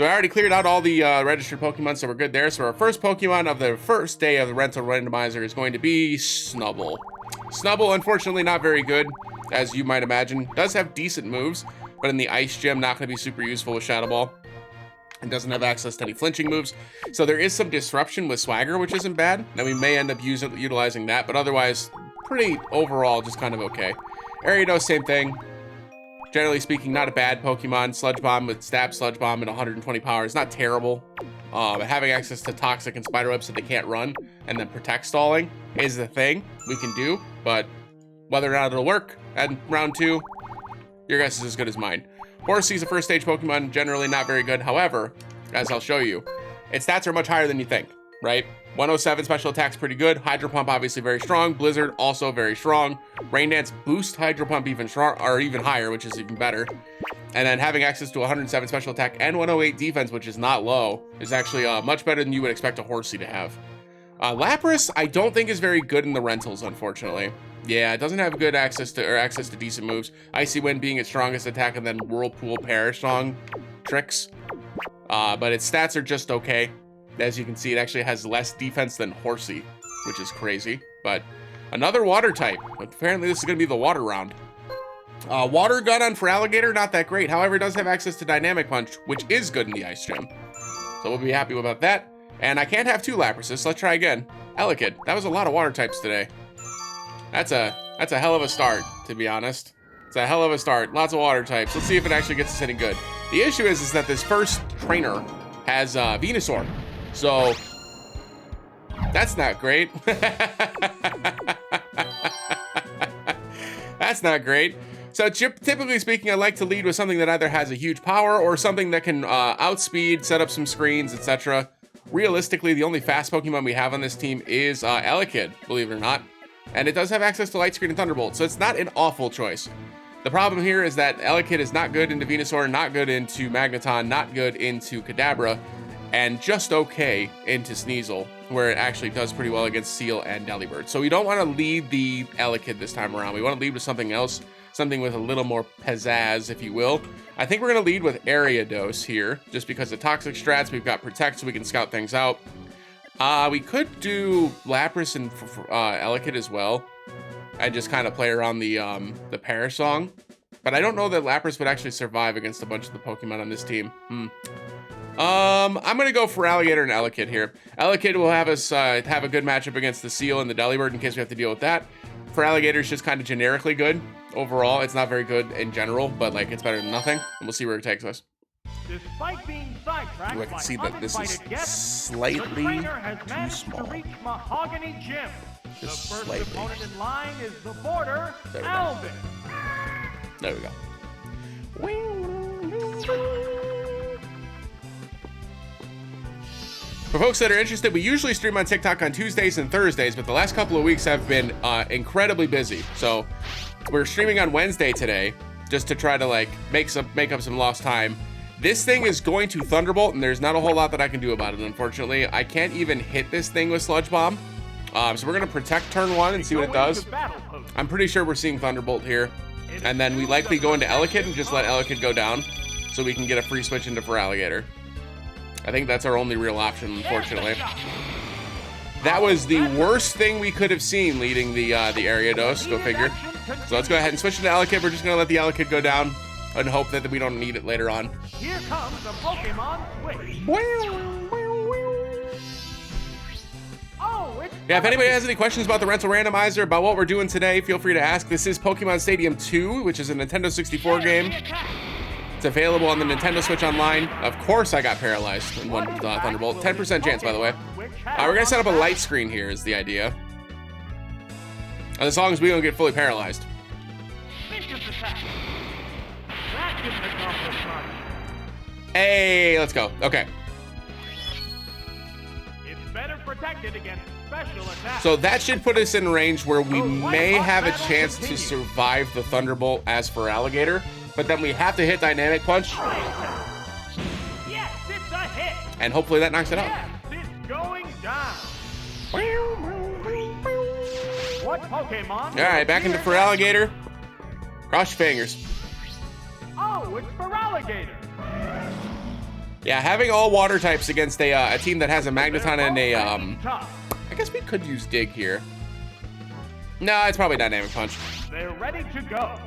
So I already cleared out all the registered Pokemon, so we're good there. So our first Pokemon of the first day of the rental randomizer is going to be Snubbull. Snubbull, unfortunately, not very good, as you might imagine. Does have decent moves, but in the Ice Gym, not going to be super useful with Shadow Ball. And doesn't have access to any flinching moves. So there is some disruption with Swagger, which isn't bad. Now we may end up utilizing that, but otherwise, pretty overall, just kind of okay. Ariados, same thing. Generally speaking, not a bad Pokemon. Sludge Bomb with Stab Sludge Bomb at 120 power is not terrible. Having access to Toxic and Spider Web so they can't run, and then Protect Stalling is the thing we can do, but whether or not it'll work at round 2, your guess is as good as mine. Horsey's a first stage Pokemon, generally not very good. However, as I'll show you, its stats are much higher than you think, right? 107 special attack's pretty good. Hydro Pump obviously very strong. Blizzard also very strong. Rain Dance boosts Hydro Pump even higher, which is even better. And then having access to 107 special attack and 108 defense, which is not low, is actually much better than you would expect a Horsey to have. Lapras, I don't think is very good in the rentals, unfortunately. Yeah, it doesn't have good access to decent moves. Icy Wind being its strongest attack, and then Whirlpool Perish Song tricks. But its stats are just okay. As you can see, it actually has less defense than Horsey, which is crazy. But another water type. Apparently this is going to be the water round. Water Gun on Feraligatr, not that great. However, it does have access to Dynamic Punch, which is good in the Ice Gym. So we'll be happy about that. And I can't have 2 Laprases, so let's try again. Elekid. That was a lot of water types today. That's a hell of a start, to be honest. It's a hell of a start. Lots of water types. Let's see if it actually gets us any good. The issue is that this first trainer has Venusaur. So that's not great. That's not great. So typically speaking, I like to lead with something that either has a huge power or something that can outspeed, set up some screens, etc. Realistically, the only fast Pokemon we have on this team is Elekid, believe it or not. And it does have access to Light Screen and Thunderbolt, so it's not an awful choice. The problem here is that Elekid is not good into Venusaur, not good into Magneton, not good into Kadabra, and just okay into Sneasel, where it actually does pretty well against Seal and Delibird. So we don't want to lead the Elekid this time around. We want to lead with something else, something with a little more pizzazz, if you will. I think we're going to lead with Ariados here, just because of Toxic strats. We've got Protect, so we can scout things out. We could do Lapras and Elekid as well, and just kind of play around the Perish Song. But I don't know that Lapras would actually survive against a bunch of the Pokemon on this team. I'm gonna go for Alligator and Elekid here. Elekid will have us have a good matchup against the Seal and the Delibird in case we have to deal with that. For Alligator, it's just kind of generically good. Overall, it's not very good in general, but like it's better than nothing. And we'll see where it takes us. Despite being sidetracked, I can see that this is slightly too small. Mahogany Gym. The Just first slightly. opponent in line is the border, There we go. Alvin. There we go. For folks that are interested, we usually stream on TikTok on Tuesdays and Thursdays, but the last couple of weeks have been incredibly busy. So we're streaming on Wednesday today, just to try to like make up some lost time. This thing is going to Thunderbolt, and there's not a whole lot that I can do about it, unfortunately. I can't even hit this thing with Sludge Bomb. So we're gonna Protect turn 1 and see what it does. I'm pretty sure we're seeing Thunderbolt here. And then we likely go into Elekid and just let Elekid go down, so we can get a free switch into Feraligatr. I think that's our only real option, unfortunately. That was the worst thing we could have seen leading the Ariados, go figure. So let's go ahead and switch into Elekid. We're just gonna let the Elekid go down and hope that we don't need it later on. Here comes the Pokemon Switch. Oh, Yeah, if anybody has any questions about the rental randomizer, about what we're doing today, feel free to ask. This is Pokemon Stadium 2, which is a Nintendo 64 game. It's available on the Nintendo Switch Online. Of course I got paralyzed in one Thunderbolt. 10% chance, by the way. We're gonna set up a light screen here is the idea. And as long as we don't get fully paralyzed. Hey, let's go. Okay. It's better protected against special attacks. So that should put us in range where we may have a chance to survive the Thunderbolt as for Alligator, but then we have to hit Dynamic Punch. Yes, it's a hit. And hopefully that knocks it out. Yes, it's going down. What Pokemon? All right, back into Feraligatr. Cross your fingers. Oh, it's Feraligatr. Yeah, having all water types against a team that has a Magneton and a, I guess we could use Dig here. No, it's probably Dynamic Punch. They're ready to go.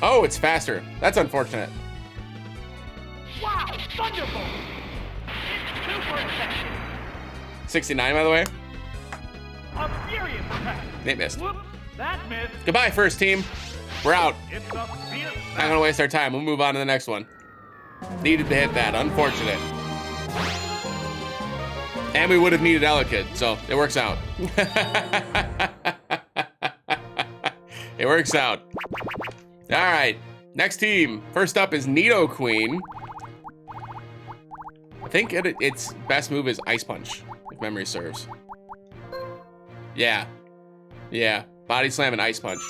Oh, it's faster. That's unfortunate. Wow, Thunderbolt! It's super effective. 69, by the way. A furious attack. They missed. Whoops, that missed. Goodbye, first team. We're out. It's a fierce Not gonna waste our time. We'll move on to the next one. Needed to hit that. Unfortunate. And we would have needed Elekid, so it works out. It works out. All right. Next team. First up is Nidoqueen. I think its best move is Ice Punch, if memory serves. Yeah. Yeah. Body Slam and Ice Punch.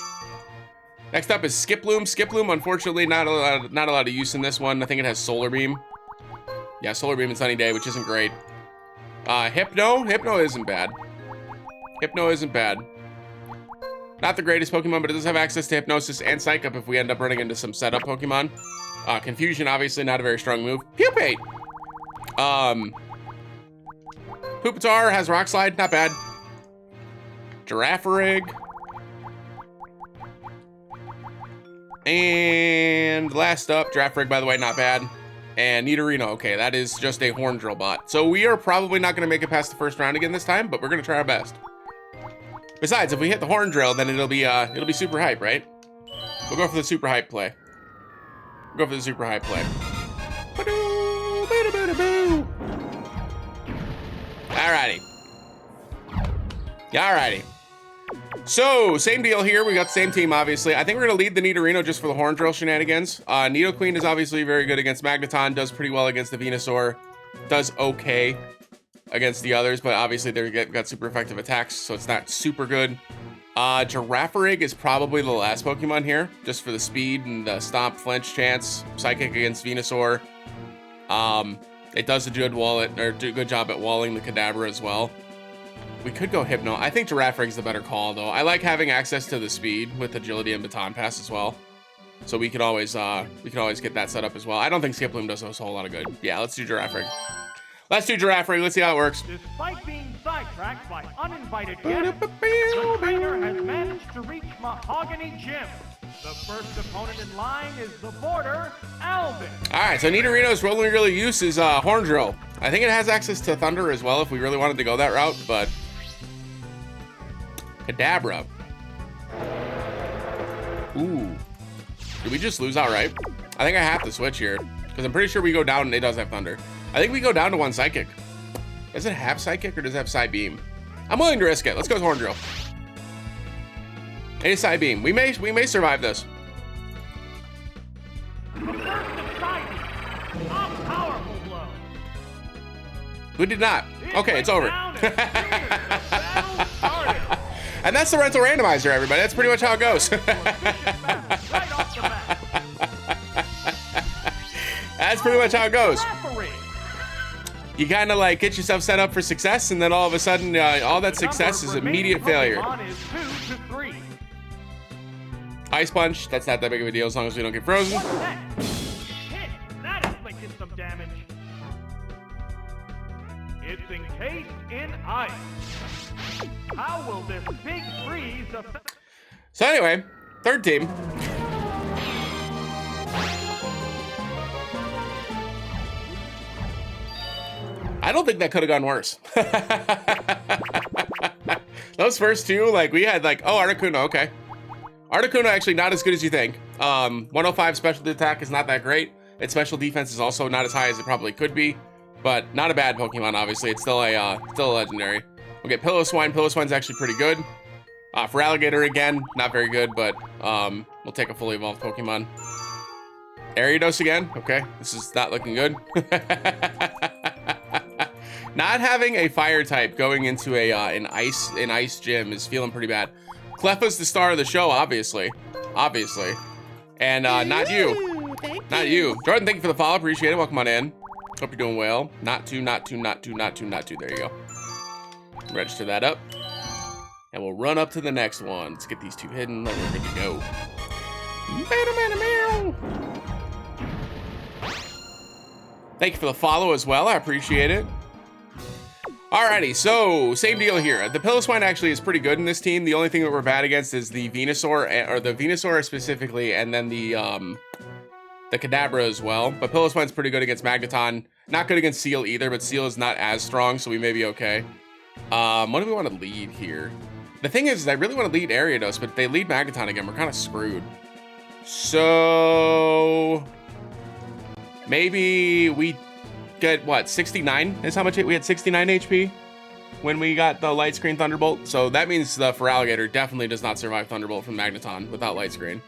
Next up is Skiploom. Skiploom, unfortunately, not a lot of use in this one. I think it has Solar Beam. Yeah, Solar Beam and Sunny Day, which isn't great. Hypno. Hypno isn't bad. Hypno isn't bad. Not the greatest Pokemon, but it does have access to Hypnosis and Psych Up if we end up running into some setup Pokemon. Confusion, obviously, not a very strong move. Pupate. Pupitar has Rock Slide, not bad. Girafarig. And last up, Girafarig, by the way, not bad. And Nidorino, okay, that is just a Horn Drill bot. So we are probably not going to make it past the first round again this time, but we're going to try our best. Besides, if we hit the Horn Drill, then it'll be super hype, right? We'll go for the super hype play. We'll go for the super hype play. Alrighty. Alrighty. So, same deal here. We got the same team, obviously. I think we're going to lead the Nidorino just for the Horn Drill shenanigans. Nidoqueen is obviously very good against Magneton, does pretty well against the Venusaur, does okay against the others, but obviously they've got super effective attacks, so it's not super good. Girafarig is probably the last Pokemon here, just for the speed and the Stomp Flinch chance. Psychic against Venusaur. It does a good good job at walling the Kadabra as well. We could go Hypno. I think Girafarig's the better call, though. I like having access to the speed with Agility and Baton Pass as well. So we could always get that set up as well. I don't think Skiploom does us a whole lot of good. Yeah, let's do Girafarig. Let's do Girafarig. Let's see how it works. Despite being sidetracked by uninvited guests, the trainer has managed to reach Mahogany Gym. The first opponent in line is the border, Alvin. All right, so Nidorino's only really use is Horn Drill. I think it has access to Thunder as well if we really wanted to go that route, but Kadabra. Ooh. Did we just lose outright? I think I have to switch here because I'm pretty sure we go down and it does have Thunder. I think we go down to one Psychic. Does it have Psychic or does it have Psy Beam? I'm willing to risk it. Let's go with Horn Drill. It is Psy Beam. We may survive this. The first of Psy Beam. A powerful blow. We did not. Okay, it's over. Down and the battle started. And that's the rental randomizer, everybody. That's pretty much how it goes. Right off the bat. That's pretty much how it goes. You kind of like get yourself set up for success, and then all of a sudden, all that success is immediate failure. Is 2 to 3. Ice Punch, that's not that big of a deal as long as we don't get frozen. What's next? Hit! That inflicted some damage. It's encased in ice. How will this big freeze affect? So anyway, third team. I don't think that could have gone worse. Those first two, like we had like, oh, Articuno, okay. Articuno actually not as good as you think. 105 special attack is not that great. Its special defense is also not as high as it probably could be, but not a bad Pokemon, obviously. It's still a legendary. We'll get Pillow-Swine. Pillow-Swine's actually pretty good. For Alligator, again, not very good, but we'll take a fully evolved Pokemon. Ariados again. Okay, this is not looking good. Not having a fire type going into an ice gym is feeling pretty bad. Cleffa's the star of the show, obviously, and not you, not you. Jordan, thank you for the follow. Appreciate it. Welcome on in. Hope you're doing well. Not two. There you go. Register that up, and we'll run up to the next one. Let's get these two hidden. Then we're good to go. Thank you for the follow as well. I appreciate it. Alrighty, so same deal here. The Piloswine actually is pretty good in this team. The only thing that we're bad against is the Venusaur, or the Venusaur specifically, and then the Kadabra as well. But Piloswine's pretty good against Magneton. Not good against Seal either, but Seal is not as strong, so we may be okay. What do we want to lead here? The thing is I really want to lead Ariados, but if they lead Magneton again, we're kind of screwed. So maybe we get what, 69 is how much we had 69 HP when we got the Light Screen Thunderbolt. So that means the Feraligatr definitely does not survive Thunderbolt from Magneton without Light Screen.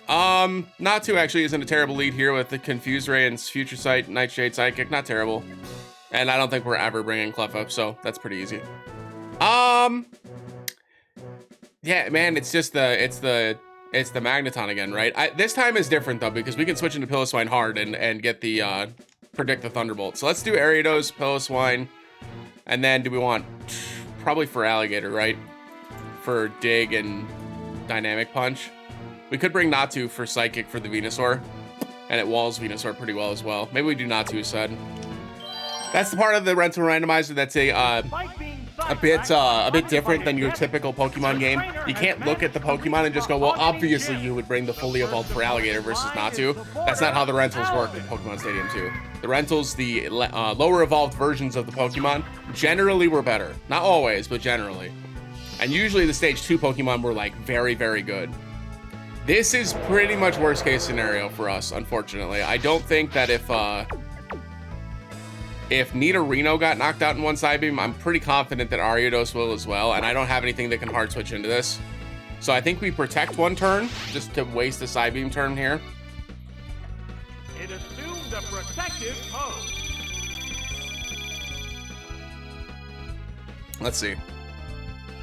Natu actually isn't a terrible lead here with the Confuse Ray and Future Sight, Nightshade, Psychic, not terrible. And I don't think we're ever bringing Cleffa, so that's pretty easy. Yeah, man, it's the Magneton again, right? This time is different though, because we can switch into Piloswine hard and get the predict the Thunderbolt. So let's do Ariados, Piloswine, and then do we want probably Feraligatr, right? For Dig and Dynamic Punch. We could bring Natu for Psychic for the Venusaur, and it walls Venusaur pretty well as well. Maybe we do Natu instead. That's the part of the rental randomizer that's a bit different than your typical Pokemon game. You can't look at the Pokemon and just go, well, obviously you would bring the fully evolved Feraligatr versus Natu. That's not how the rentals work in Pokemon Stadium 2. The rentals, the lower evolved versions of the Pokemon, generally were better. Not always, but generally. And usually the stage 2 Pokemon were like very, very good. This is pretty much worst case scenario for us, unfortunately. I don't think that if Nidorino got knocked out in one Psybeam, I'm pretty confident that Ariados will as well, and I don't have anything that can hard switch into this. So I think we protect one turn, just to waste a Psybeam turn here. It assumed a protective pose. Let's see.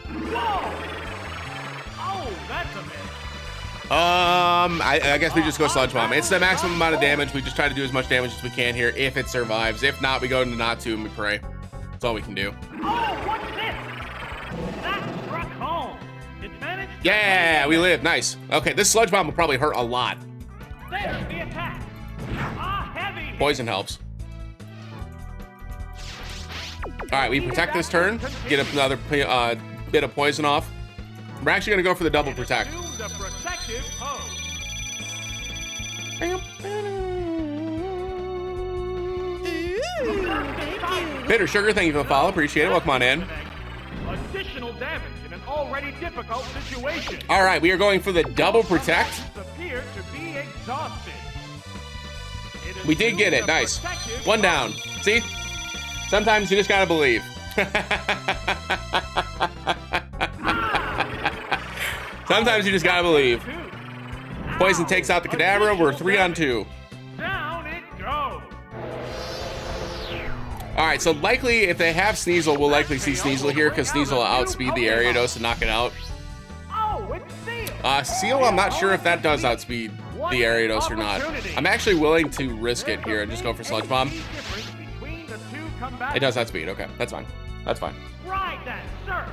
Whoa! Oh, that's a miss. I guess we just go Sludge Bomb. It's the maximum amount of damage. We just try to do as much damage as we can here if it survives. If not, we go into Natu and we pray. That's all we can do. Oh, what's this? That struck home. It managed. Yeah, we live. Nice. Okay, this Sludge Bomb will probably hurt a lot. There's the attack. A heavy hit. Poison helps. All right, we protect this turn. Get another bit of poison off. We're actually going to go for the double protect. The protective pose. Bitter Sugar, thank you for the follow. Appreciate it. Welcome on in. Additional damage in an already difficult situation. All right, we are going for the double protect. Appear to be exhausted. We did get it. Nice. One down. See? Sometimes you just got to believe. Sometimes you just gotta believe. Poison takes out the Kadabra. We're 3 on 2. Down it goes. All right, so likely if they have Sneasel, we'll likely see Sneasel here because Sneasel will outspeed the Ariados and knock it out. Oh, it's Seal. Seal, I'm not sure if that does outspeed the Ariados or not. I'm actually willing to risk it here and just go for Sludge Bomb. It does outspeed. Okay, that's fine. That's fine. Right then, sir.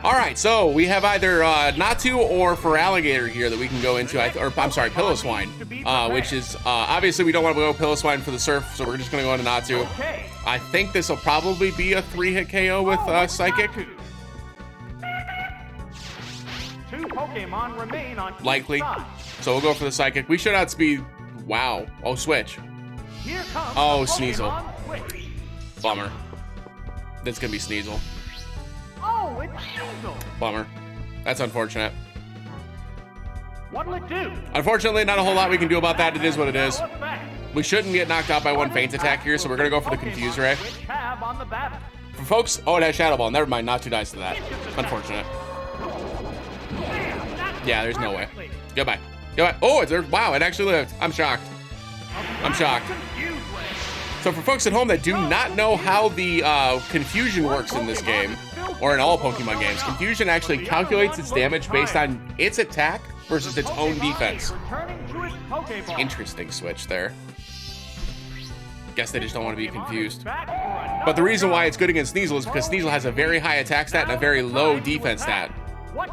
All right, so we have either Natu or Feraligatr here that we can go into, I'm sorry, Piloswine, which is, obviously we don't want to go Piloswine for the Surf, so we're just going to go into Natu. I think this will probably be a 3-hit KO with Psychic. 2 Pokemon remain on likely. So we'll go for the Psychic. We should outspeed, wow. Oh, switch. Here comes oh, Sneasel. Bummer. That's going to be Sneasel. Oh, it's Sneasel. Bummer. That's unfortunate. What'll it do? Unfortunately, not a whole lot we can do about that. It is what it is. We shouldn't get knocked out by one Feint attack here, so we're going to go for the Confuse Ray. For folks, oh, it has Shadow Ball. Never mind, not 2 dice to that. Unfortunate. Yeah, there's no way. Goodbye. Goodbye. Oh, it's there. Wow, it actually lived. I'm shocked. I'm shocked. So for folks at home that do not know how the Confusion works in this game, or in all Pokemon games, Confusion actually calculates its damage based on its attack versus its own defense. Interesting switch there. Guess they just don't want to be confused. But the reason why it's good against Sneasel is because Sneasel has a very high attack stat and a very low defense stat.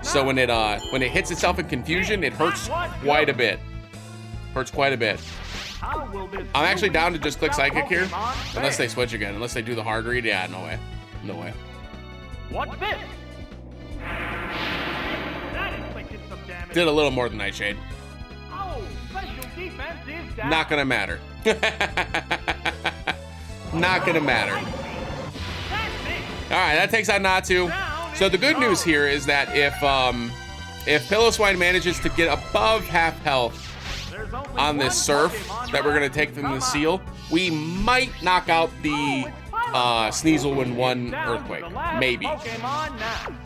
So when it hits itself in confusion, it hurts quite a bit. Hurts quite a bit. I'm actually down to just click Psychic here, unless they switch again. Unless they do the hard read. Yeah, no way. No way. What's this? That inflicted some damage. Did a little more than Nightshade. Oh, special defense is down. Not gonna matter. Not gonna matter. All right, that takes out Natu. So the good news here is that if Pillow Swine manages to get above half health on this Surf that we're gonna take from the Seal, we might knock out the Sneasel in one Earthquake. Maybe.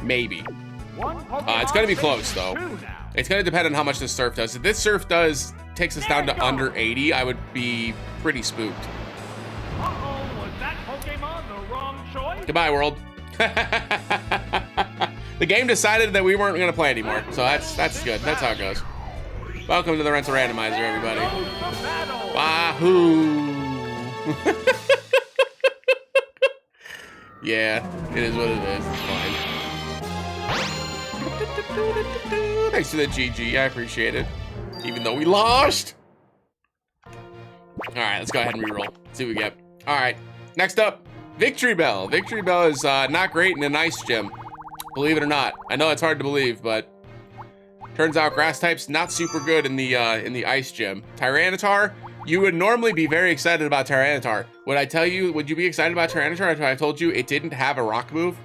Maybe. It's gonna be close though. It's gonna depend on how much this Surf does. If this Surf takes us down to under 80, I would be pretty spooked. Uh-oh, was that Pokemon the wrong choice? Goodbye, world. The game decided that we weren't gonna play anymore, so that's good. That's how it goes. Welcome to the Rental Randomizer, everybody. Wahoo! Yeah, it is what it is. It's fine. Thanks for the GG. I appreciate it. Even though we lost. All right, let's go ahead and reroll. See what we get. All right, next up, Victory Bell. Victory Bell is not great in an ice gym. Believe it or not. I know it's hard to believe, but turns out grass type's not super good in the ice gym. Tyranitar, you would normally be very excited about Tyranitar. Would you be excited about Tyranitar if I told you it didn't have a rock move?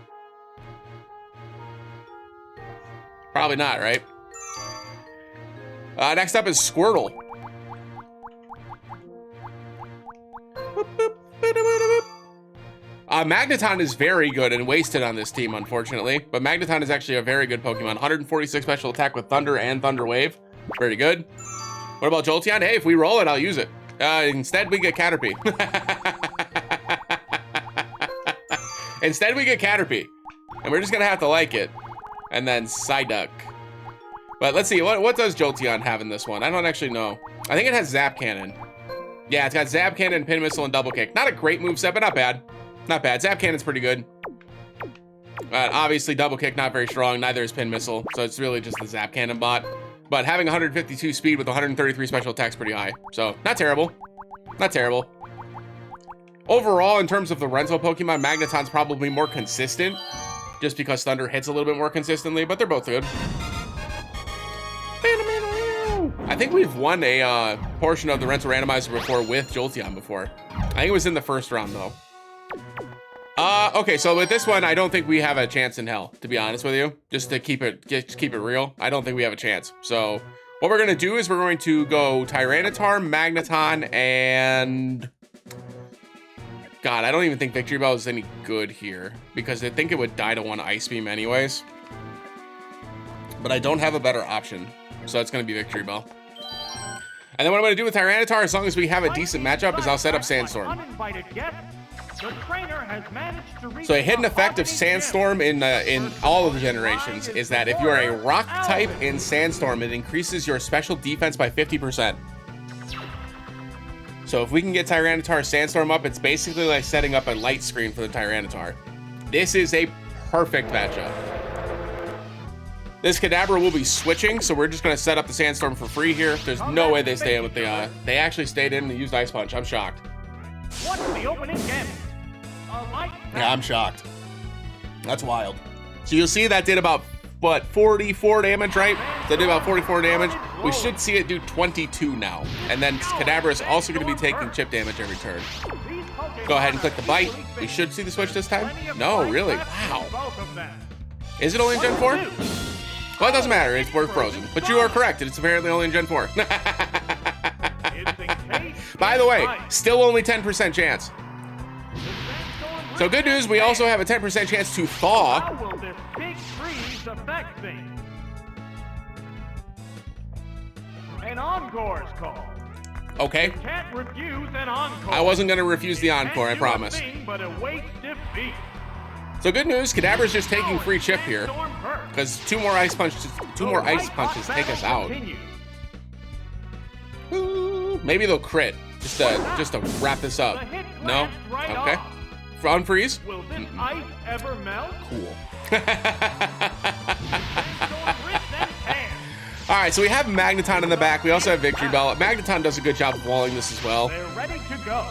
Probably not, right? Next up is Squirtle. Magneton is very good and wasted on this team, unfortunately. But Magneton is actually a very good Pokemon. 146 special attack with Thunder and Thunder Wave. Very good. What about Jolteon? Hey, if we roll it, I'll use it. Instead, we get Caterpie. Instead, we get Caterpie. And we're just going to have to like it. And then Psyduck. But let's see, what does Jolteon have in this one? I don't actually know. I think it has Zap Cannon. Yeah, it's got Zap Cannon, Pin Missile, and Double Kick. Not a great moveset, but not bad. Not bad. Zap Cannon's pretty good. Obviously, Double Kick not very strong. Neither is Pin Missile. So it's really just the Zap Cannon bot. But having 152 speed with 133 special attack's pretty high. So not terrible. Not terrible. Overall, in terms of the rental Pokemon, Magneton's probably more consistent. Just because Thunder hits a little bit more consistently. But they're both good. I think we've won a portion of the rental randomizer before with Jolteon before. I think it was in the first round though. Okay, so with this one, I don't think we have a chance in hell, to be honest with you. Just to keep it real, I don't think we have a chance. So what we're gonna do is we're going to go Tyranitar, Magneton, and God, I don't even think Victory Bell is any good here because I think it would die to one Ice Beam anyways. But I don't have a better option, so it's gonna be Victory Bell. And then what I'm gonna do with Tyranitar, as long as we have a decent matchup, is I'll set up Sandstorm. So a hidden effect of Sandstorm in all of the generations is that if you are a rock type in Sandstorm, it increases your special defense by 50%. So if we can get Tyranitar Sandstorm up, it's basically like setting up a light screen for the Tyranitar. This is a perfect matchup. This Kadabra will be switching, so we're just gonna set up the Sandstorm for free here. There's no way they stay in with the, they actually stayed in and used Ice Punch. I'm shocked. What's the opening damage? Yeah, I'm shocked. That's wild. So you'll see that did about, what, 44 damage, right? That did about 44 damage. We should see it do 22 now. And then Kadabra is also going to be taking chip damage every turn. Go ahead and click the bite. We should see the switch this time. No, really? Wow. Is it only in Gen 4? Well, it doesn't matter. We're frozen. But you are correct. It's apparently only in Gen 4. By the way, still only 10% chance. So good news, we also have a 10% chance to thaw. How will this big freeze affect things? An encore's called. Okay. Can't refuse an encore. I wasn't gonna refuse the encore, I promise. But await defeat. So good news, Kadabra's just taking free chip here, because two more ice punches take us out. Ooh, maybe they'll crit just to wrap this up. No? Okay. Unfreeze? Will this ice ever melt? Cool. Sandstorm rips and tears. All right, so we have Magneton in the back. We also have Victory Bell. Magneton does a good job of walling this as well. They're ready to go.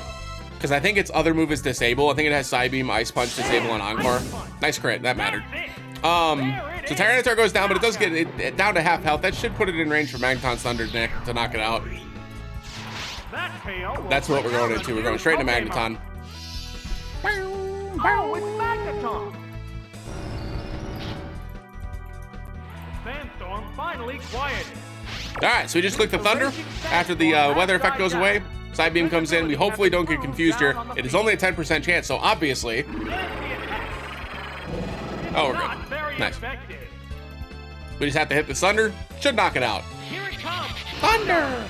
Because I think its other move is Disable. I think it has Side Beam, Ice Punch, Disable, and Encore. Nice crit. That mattered. So Tyranitar goes down, but it does get it down to half health. That should put it in range for Magneton's Thunder to knock it out. That's what we're going into. We're going straight to Magneton. Oh, it's Magneton! Sandstorm finally quieted. All right, so we just click the Thunder. After the weather effect goes away, Side Beam comes in. We hopefully don't get confused here. It is only a 10% chance, so obviously... Oh, we're good. Nice. We just have to hit the Thunder. Should knock it out. Here it comes. Thunder!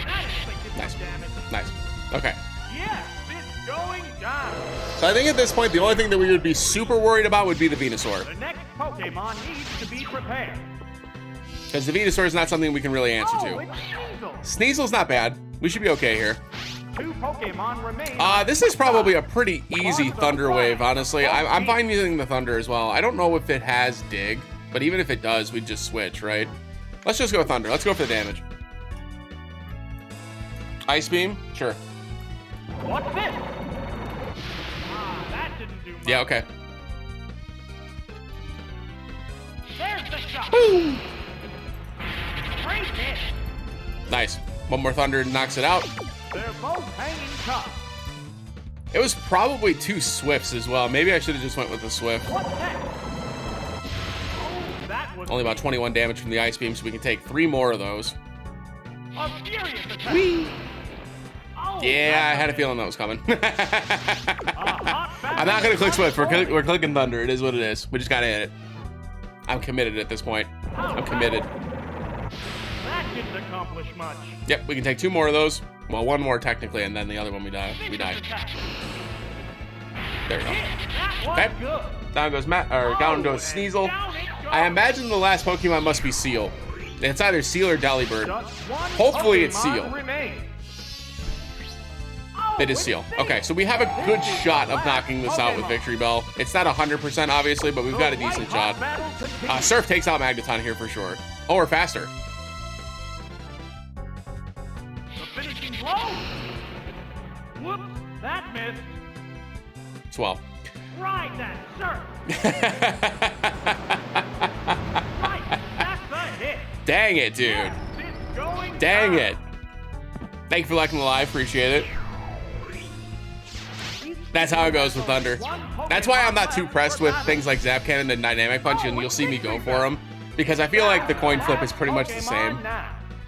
That inflicted Nice. some damage. Nice. Okay. Yes, it's going down. So I think at this point, the only thing that we would be super worried about would be the Venusaur. The next Pokemon needs to be prepared. Because the Venusaur is not something we can really answer Oh, to. it's Sneasel. Sneasel's not bad. We should be okay here. 2 Pokemon remain. This is probably a pretty easy Thunder Wave, honestly. I'm fine using the Thunder as well. I don't know if it has Dig, but even if it does, we'd just switch, right? Let's just go with Thunder. Let's go for the damage. Ice Beam? Sure. What's this? Ah, that didn't do much. Yeah, okay. There's the shot. Boom! Great hit. Nice. One more Thunder knocks it out. They're both hanging tough. It was probably 2 Swifts as well. Maybe I should have just went with the Swift. What's that? Oh, that was Only about 21 damage from the Ice Beam, so we can take 3 more of those. a furious attack. Whee! Oh, Yeah, I that's had a feeling that was coming. a hot I'm not gonna battle. click Swift. We're clicking Thunder. It is what it is. We just gotta hit it. I'm committed at this point. I'm committed. That didn't accomplish much. Yep, we can take 2 more of those. Well, 1 more technically, and then the other one we die. We die. Attack. There we go. That was Okay. good. Down goes down goes Sneasel. Down it goes. I imagine the last Pokemon must be Seal. It's either Seal or Delibird. Just one Hopefully it's Pokemon Seal. remains. Oh, It is it's Seal. Seal. Okay, so we have a good This is shot the of knocking this last out with Pokemon. Victory Bell. It's not 100% obviously, but we've got a The decent white-hot shot. battle continues. Surf takes out Magneton here for sure. Oh, or faster. The finishing blow. Whoops, that missed. 12. Ride that surf. Right, that's a hit. Dang it, dude. Yes, it's going Dang down. it. Thank you for liking the live. Appreciate it. That's how it goes with Thunder. That's why I'm not too pressed with things like Zap Cannon and Dynamic Punch, and you'll see me go for them. Because I feel like the coin flip is pretty much the same.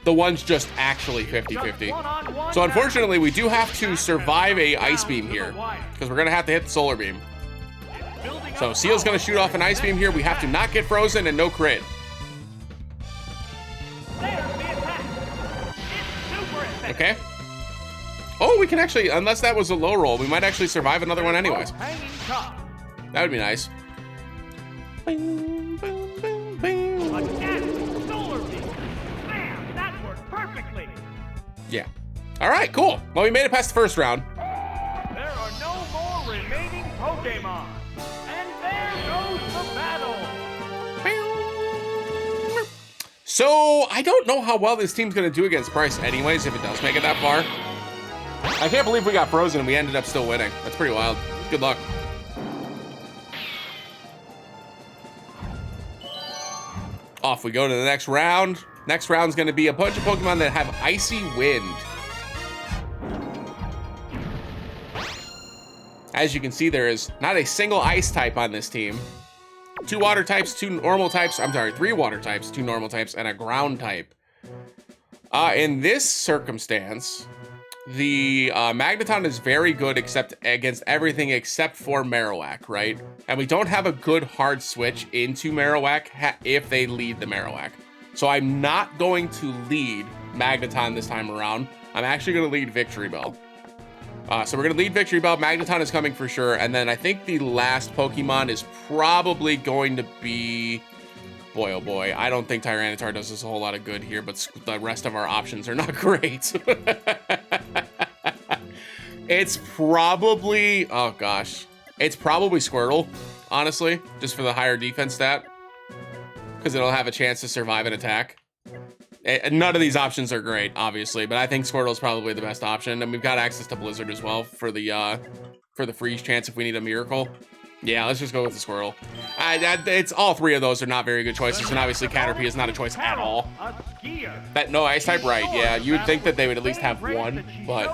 The one's just actually 50-50. So unfortunately, we do have to survive a Ice Beam here. Because we're going to have to hit the Solar Beam. So Seal's going to shoot off an Ice Beam here. We have to not get frozen and no crit. There's the attack. It's super effective. Okay. Oh, we can actually, unless that was a low roll, we might actually survive another one anyways. Both hanging tough. That would be nice. Boom, boom, boom, boom. Again, solar beam. Bam, that worked perfectly. Yeah. All right, cool. Well, we made it past the first round. There are no more remaining Pokemon. And there goes the battle. So, I don't know how well this team's going to do against Bryce anyways, if it does make it that far. I can't believe we got frozen and we ended up still winning. That's pretty wild. Good luck. Off we go to the next round. Next round's going to be a bunch of Pokemon that have Icy Wind. As you can see, there is not a single Ice type on this team. 2 water types, 2 normal types. I'm sorry, 3 water types, 2 normal types, and a ground type. In this circumstance, the Magneton is very good against everything except for Marowak, right? And we don't have a good hard switch into Marowak if they lead the Marowak. So I'm not going to lead Magneton this time around. I'm actually going to lead Victory Bell. So we're going to lead Victory Bell. Magneton is coming for sure. And then I think the last Pokemon is probably going to be... Boy, oh boy. I don't think Tyranitar does us a whole lot of good here, but the rest of our options are not great. It's probably, oh gosh. It's probably Squirtle, honestly, just for the higher defense stat. Because it'll have a chance to survive an attack. None of these options are great, obviously, but I think Squirtle's probably the best option. And we've got access to Blizzard as well for the freeze chance if we need a miracle. Yeah, let's just go with the Squirtle. It's all three of those are not very good choices, and obviously Caterpie is not a choice at all. No, Ice type, right? Yeah, you would think that they would at least have one, but.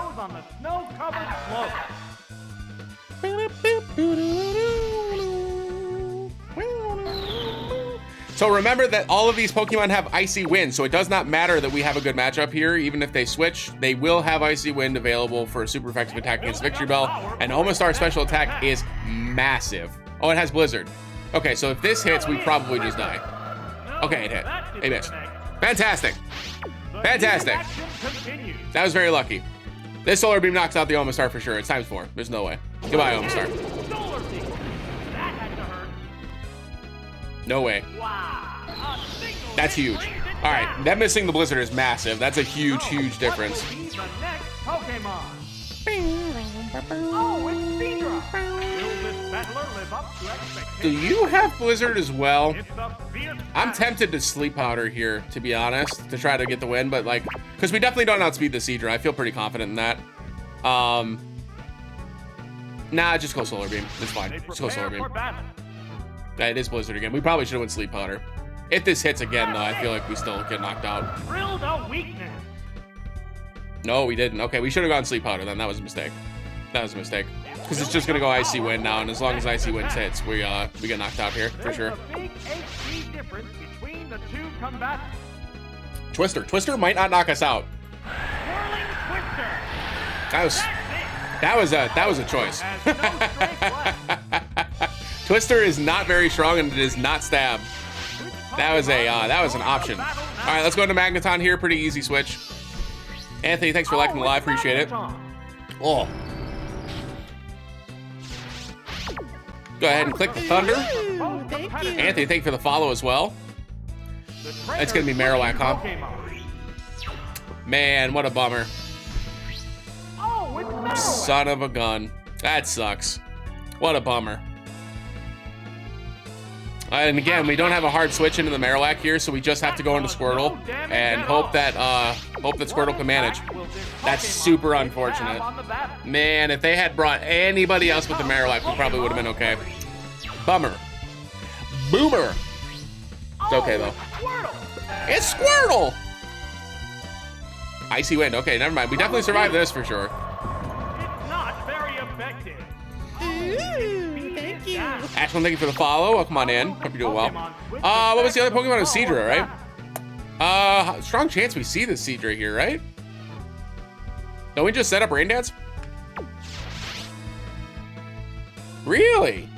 So remember that all of these Pokemon have Icy Wind, so it does not matter that we have a good matchup here. Even if they switch, they will have Icy Wind available for a super effective attack against Victory Bell. And Omastar's special attack is massive. Oh, it has Blizzard. Okay, so if this hits, we probably just die. Okay, it hit. It missed. Fantastic. Fantastic. That was very lucky. This Solar Beam knocks out the Omastar for sure. It's ×4. There's no way. Goodbye, Omastar. No way. That's huge. All right, them missing the Blizzard is massive. That's a huge, huge difference. Do you have Blizzard as well? I'm tempted to Sleep Powder here, to be honest, to try to get the win, but like, because we definitely don't outspeed the Seadra. I feel pretty confident in that. Nah, just go Solar Beam. It's fine. Just go Solar Beam. It is Blizzard again. We probably should have went Sleep Powder. If this hits again, though, I feel like we still get knocked out. No, we didn't. Okay, we should have gone Sleep Powder then. That was a mistake. That was a mistake. Because it's just going to go Icy Wind now, and as long as Icy Wind hits, we get knocked out here, for sure. Twister. Twister might not knock us out. That was a choice. Twister is not very strong, and it is not stab. That was an option. All right, let's go into Magneton here. Pretty easy switch. Anthony, thanks for liking the live. Appreciate it. Oh. Go ahead and click the Thunder. Thank you. Anthony, thank you for the follow as well. It's gonna be Marowak, huh? Man, what a bummer. Son of a gun. That sucks. What a bummer. And again, we don't have a hard switch into the Marowak here, so we just have to go into Squirtle and hope that Squirtle can manage. That's super unfortunate. Man, if they had brought anybody else with the Marowak, we probably would have been okay. Bummer. Boomer. It's okay though. It's Squirtle! Icy Wind. Okay, never mind. We definitely survived this for sure. It's not very effective. Ooh, thank you. Ashland, thank you for the follow. Welcome on in. Hope you're doing well. What was the other Pokemon? It was Seadra, right? Strong chance we see this Seadra here, right? Don't we just set up Rain Dance? Really?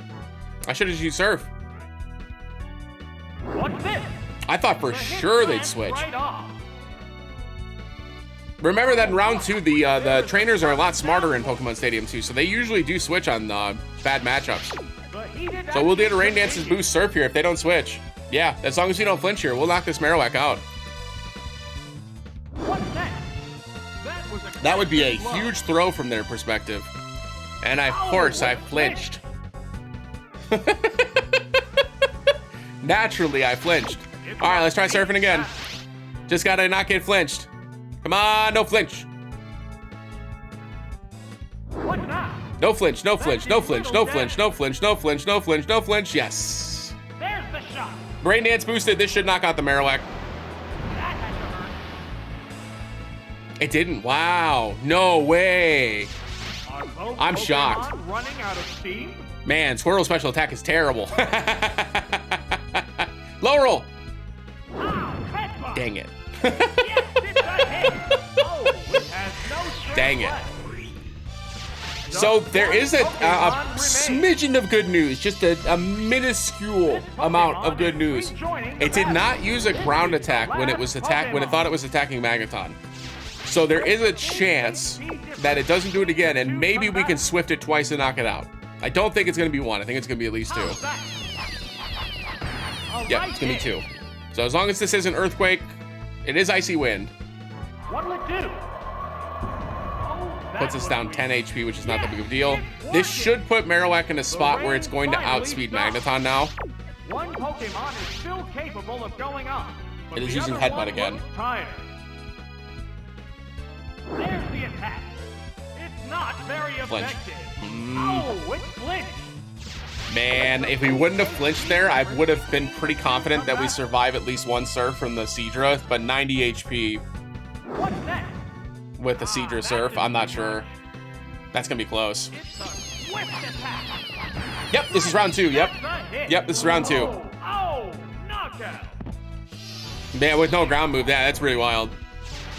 I should have used Surf. What's this? I thought for sure they'd switch. Remember that in round 2, the trainers are a lot smarter in Pokemon Stadium 2, so they usually do switch on bad matchups. So we'll do a Rain Dance's boost Surf here if they don't switch. Yeah, as long as we don't flinch here, we'll knock this Marowak out. That would be a huge throw from their perspective. And of course, I flinched. Naturally, I flinched. All right, let's try surfing again. Just gotta not get flinched. Come on, no flinch. No flinch, no flinch, no flinch, no flinch, no flinch, no flinch, no flinch, no flinch. Yes. There's the shot. Rain Dance boosted. This should knock out the Marowak. It didn't. Wow. No way. I'm shocked. Running out of steam? Man, Squirtle's special attack is terrible. Low roll. Dang it. Dang it. So there is a smidgen of good news, just a minuscule amount of good news. It did not use a ground attack when it thought it was attacking Magneton. So there is a chance that it doesn't do it again, and maybe we can swift it twice and knock it out. I don't think it's going to be 1. I think it's going to be at least 2. Yep, it's going to be 2. So as long as this isn't Earthquake, it is Icy Wind. What'll it do? puts us down 10 HP, which is not that big of a deal. This should put Marowak in a spot where it's going to outspeed Magneton now. One Pokemon is still capable of going up. It is using Headbutt again. There's the attack. It's not very Flinch. effective. Oh, it's flinched. Man, if we wouldn't have flinched there, I would have been pretty confident that we survive at least one Surf from the Seadra, but 90 HP What's next? with the Seadra Surf, I'm not sure. That's gonna be close. It's a swift attack. Yep, this is round 2, yep. That's a hit. Yep, this is round 2. Oh, knockout. Man, with no ground move, that's really wild.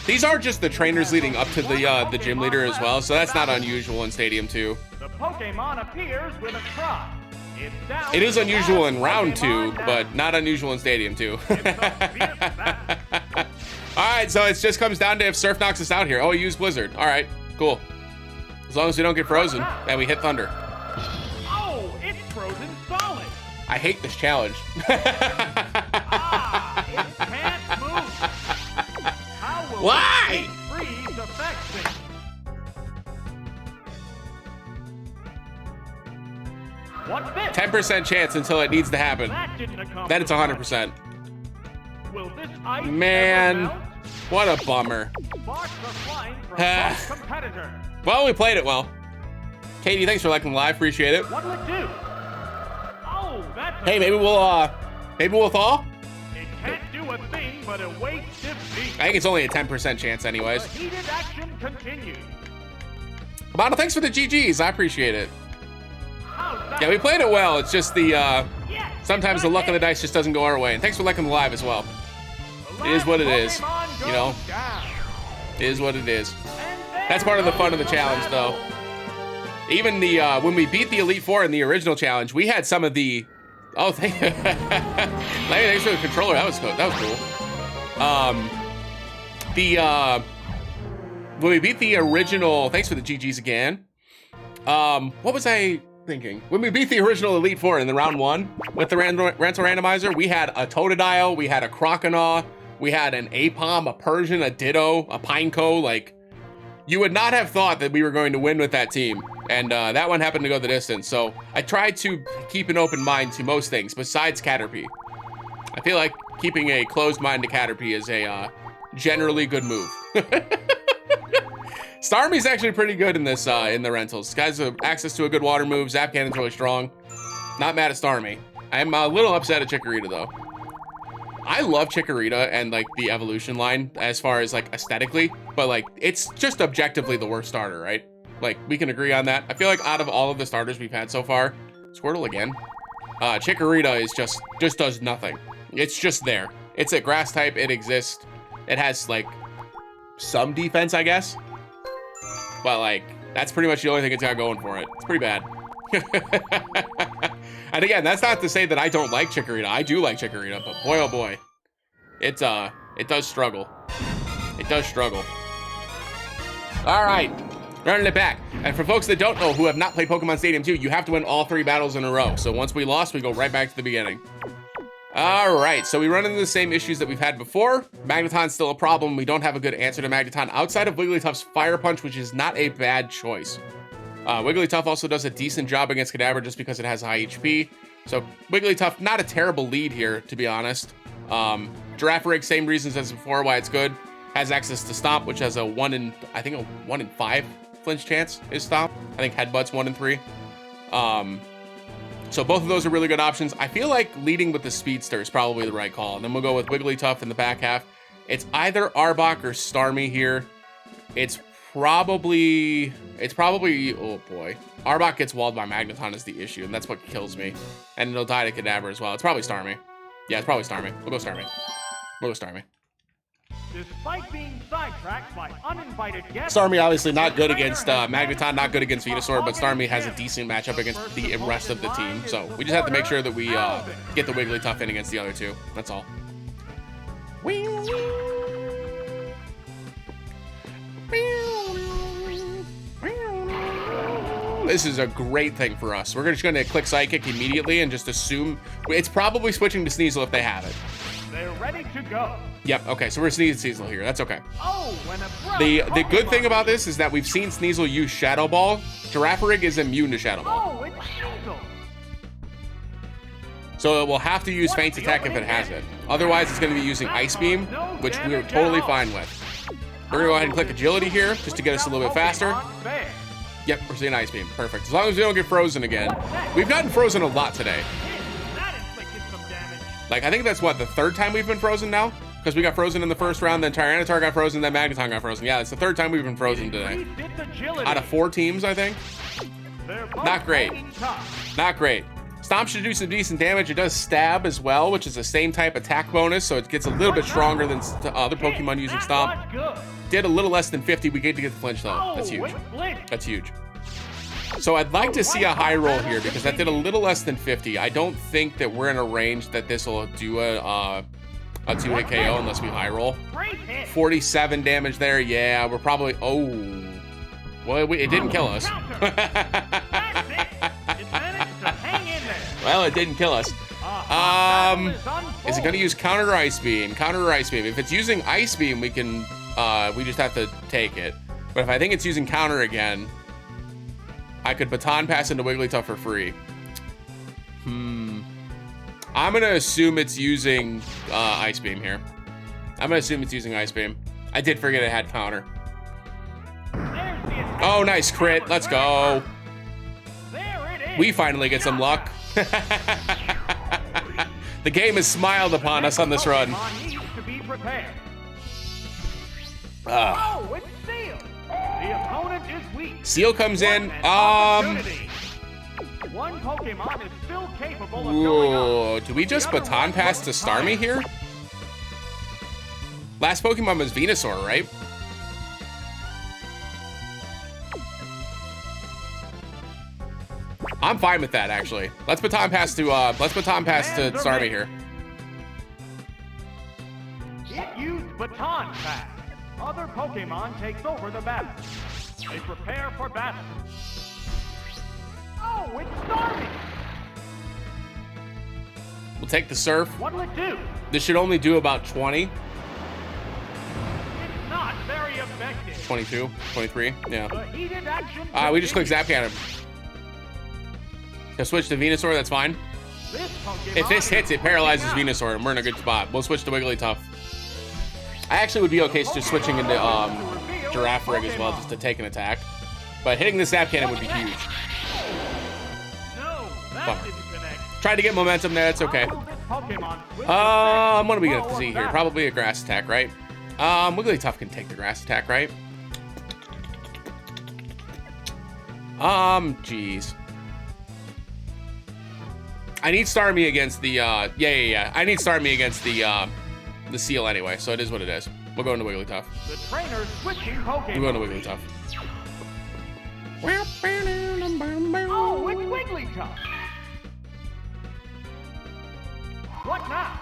These are just the trainers leading up to the gym leader as well, so that's not unusual in Stadium 2. The Pokemon appears with a cry. It's down It is to the unusual last in round 2, Pokemon now. but not unusual in Stadium 2. It's a fierce battle. Alright, so it just comes down to if Surf knocks us out here. Oh, he used Blizzard. Alright, cool. As long as we don't get frozen and we hit Thunder. Oh, it's frozen solid. I hate this challenge. Ah, it can't move. How will Why? this big freeze affect things? What's this? 10% chance until it needs to happen. That didn't accomplish. Then it's 100%. Will this ice Man, ever melt? what a bummer. Sparks are flying from both competitors. Well, we played it well. Katie, thanks for liking the live. Appreciate it. What'll it do? Oh, that's Hey, maybe we'll thaw? It can't do a thing but await defeat. I think it's only a 10% chance anyways. The heated action continues. Bono, thanks for the GGs. I appreciate it. How's that? Yeah, we played it well. It's just the, Yes, sometimes the luck of the dice just doesn't go our way. And thanks for liking the live as well. The It is what it last is, Pokemon you know? goes down. It is what it is. And That's there part of the goes fun of the challenge, battle. though. Even the, when we beat the Elite Four in the original challenge, we had some of the, oh, thanks for the controller. That was cool. That was cool. When we beat the original, thanks for the GGs again. What was I thinking? When we beat the original Elite Four in the round 1 with the rental randomizer, we had a Totodile, we had a Croconaw, we had an Apom, a Persian, a Ditto, a Pineco. Like, you would not have thought that we were going to win with that team. And that one happened to go the distance. So I tried to keep an open mind to most things besides Caterpie. I feel like keeping a closed mind to Caterpie is a generally good move. Starmie's actually pretty good in this in the rentals. This guy's access to a good water move. Zap Cannon's really strong. Not mad at Starmie. I'm a little upset at Chikorita though. I love Chikorita and like the evolution line as far as like aesthetically, but like it's just objectively the worst starter, right? Like we can agree on that. I feel like out of all of the starters we've had so far, Squirtle again, Chikorita is just does nothing. It's just there. It's a grass type. It exists. It has like some defense, I guess. But like, that's pretty much the only thing it's got going for it. It's pretty bad. And again, that's not to say that I don't like Chikorita. I do like Chikorita, but boy, oh boy. It does struggle. It does struggle. All right, running it back. And for folks that don't know, who have not played Pokemon Stadium 2, you have to win all 3 battles in a row. So once we lost, we go right back to the beginning. All right, so we run into the same issues that we've had before. Magneton's still a problem. We don't have a good answer to Magneton outside of Wigglytuff's Fire Punch, which is not a bad choice. Wigglytuff also does a decent job against Kadabra just because it has high HP. So Wigglytuff, not a terrible lead here, to be honest. Girafarig, same reasons as before why it's good. Has access to Stomp, which has a 1 in 5 flinch chance is Stomp. I think Headbutt's 1 in 3. So both of those are really good options. I feel like leading with the Speedster is probably the right call. And then we'll go with Wigglytuff in the back half. It's either Arbok or Starmie here. It's probably, oh boy. Arbok gets walled by Magneton is the issue, and that's what kills me. And it'll die to Kadabra as well. It's probably Starmie. Yeah, it's probably Starmie. We'll go Starmie. We'll go Starmie. Despite being sidetracked by uninvited guests, Starmie obviously not good against Magneton, not good against Venusaur, but Starmie has a decent matchup against the rest of the team. So we just have to make sure that we get the Wigglytuff in against the other two. That's all. This is a great thing for us. We're just going to click Psychic immediately and just assume it's probably switching to Sneasel if they have it. they're ready to go. Yep, okay, so we're Sneasel here. That's okay. Oh, when a The good thing about this is that we've seen Sneasel use Shadow Ball. Girafarig is immune to Shadow Ball. Oh, it's Sneasel. So it will have to use Feint Attack if it has it. Otherwise, it's going to be using Ice Beam, which we're totally fine with. We're going to go ahead and click Agility here, just to get us a little bit faster. Yep, we're seeing Ice Beam. Perfect. As long as we don't get frozen again. We've gotten frozen a lot today. That inflicted some damage. Like, I think that's, what, the third time we've been frozen now? Because we got frozen in the first round, then Tyranitar got frozen, then Magneton got frozen. Yeah, it's the third time we've been frozen today. Out of 4 teams, I think. Not great. Not great. Stomp should do some decent damage. It does stab as well, which is the same type attack bonus, so it gets a little bit stronger than other Pokemon using Stomp. Did a little less than 50. We get to get the flinch, though. That's huge. That's huge. So I'd like to see a high roll here, because that did a little less than 50. I don't think that we're in a range that this will do a 2-hit KO unless we high roll. 47 damage there. Yeah, we're probably... Oh. Well, it didn't kill us. Well, it didn't kill us. Is it going to use Counter or Ice Beam? Counter or Ice Beam? If it's using Ice Beam, we can... we just have to take it. But if I think it's using Counter again, I could Baton Pass into Wigglytuff for free. I'm going to assume it's using Ice Beam here. I'm going to assume it's using Ice Beam. I did forget it had Counter. Oh, nice crit. Let's go. We finally get some luck. The game has smiled upon us on this run. Oh, it's Seal. The opponent is weak. Seal comes in. One Pokemon is still capable of going up. Do we just Baton Pass to Starmie here? Last Pokemon was Venusaur, right? I'm fine with that, actually. Let's Baton Pass to Starmie here. It used Baton Pass. Other Pokemon takes over the battle. They prepare for battle. Oh, it's Starmie! We'll take the Surf. What'll it do? This should only do about 20. It's not very effective. 22, 23, yeah. The heated action We just click Zap Cannon. Just switch to Venusaur, that's fine. If this hits, it paralyzes Venusaur, and we're in a good spot. We'll switch to Wigglytuff. I actually would be okay just switching into Girafarig as well, just to take an attack. But hitting the Zap Cannon would be huge. No, that didn't connect. Tried to get momentum there, it's okay. What are we gonna see here? Probably a Grass attack, right? Wigglytuff can take the Grass attack, right? Jeez. I need Starmie against the, I need Starmie against the Seal anyway, so it is what it is. We'll go into Wigglytuff. The trainer's switching Pokemon. We'll go into Wigglytuff. Oh, it's Wigglytuff. What now?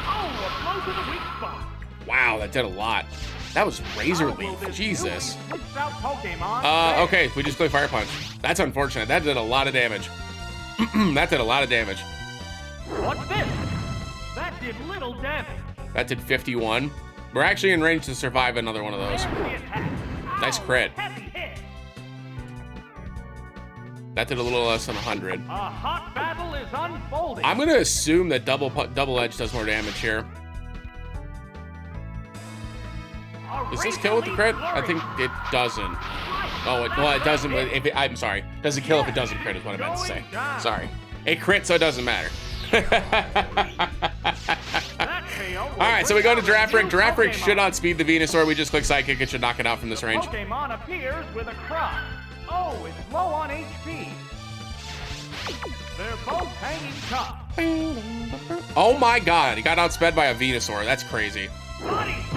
Oh, a blow to the weak spot. Wow, that did a lot. That was Razor Leaf. Jesus. Okay, we just click Fire Punch. That's unfortunate. That did a lot of damage. That did a lot of damage. What's this? That did little damage. That did 51. We're actually in range to survive another one of those. Nice crit. That did a little less than 100. A hot battle is unfolding. I'm gonna assume that double edge does more damage here. Does this kill with the crit? I think it doesn't. Oh, well, it doesn't. I'm sorry. Does it kill if it doesn't crit? Is what I meant to say. Sorry. It crit, so it doesn't matter. All right, so we go to Girafarig. Girafarig should outspeed the Venusaur. We just click Psychic. It should knock it out from this range. Pokemon appears with a cry. Oh, it's low on HP. They're both hanging tough. Oh my God! He got outsped by a Venusaur. That's crazy.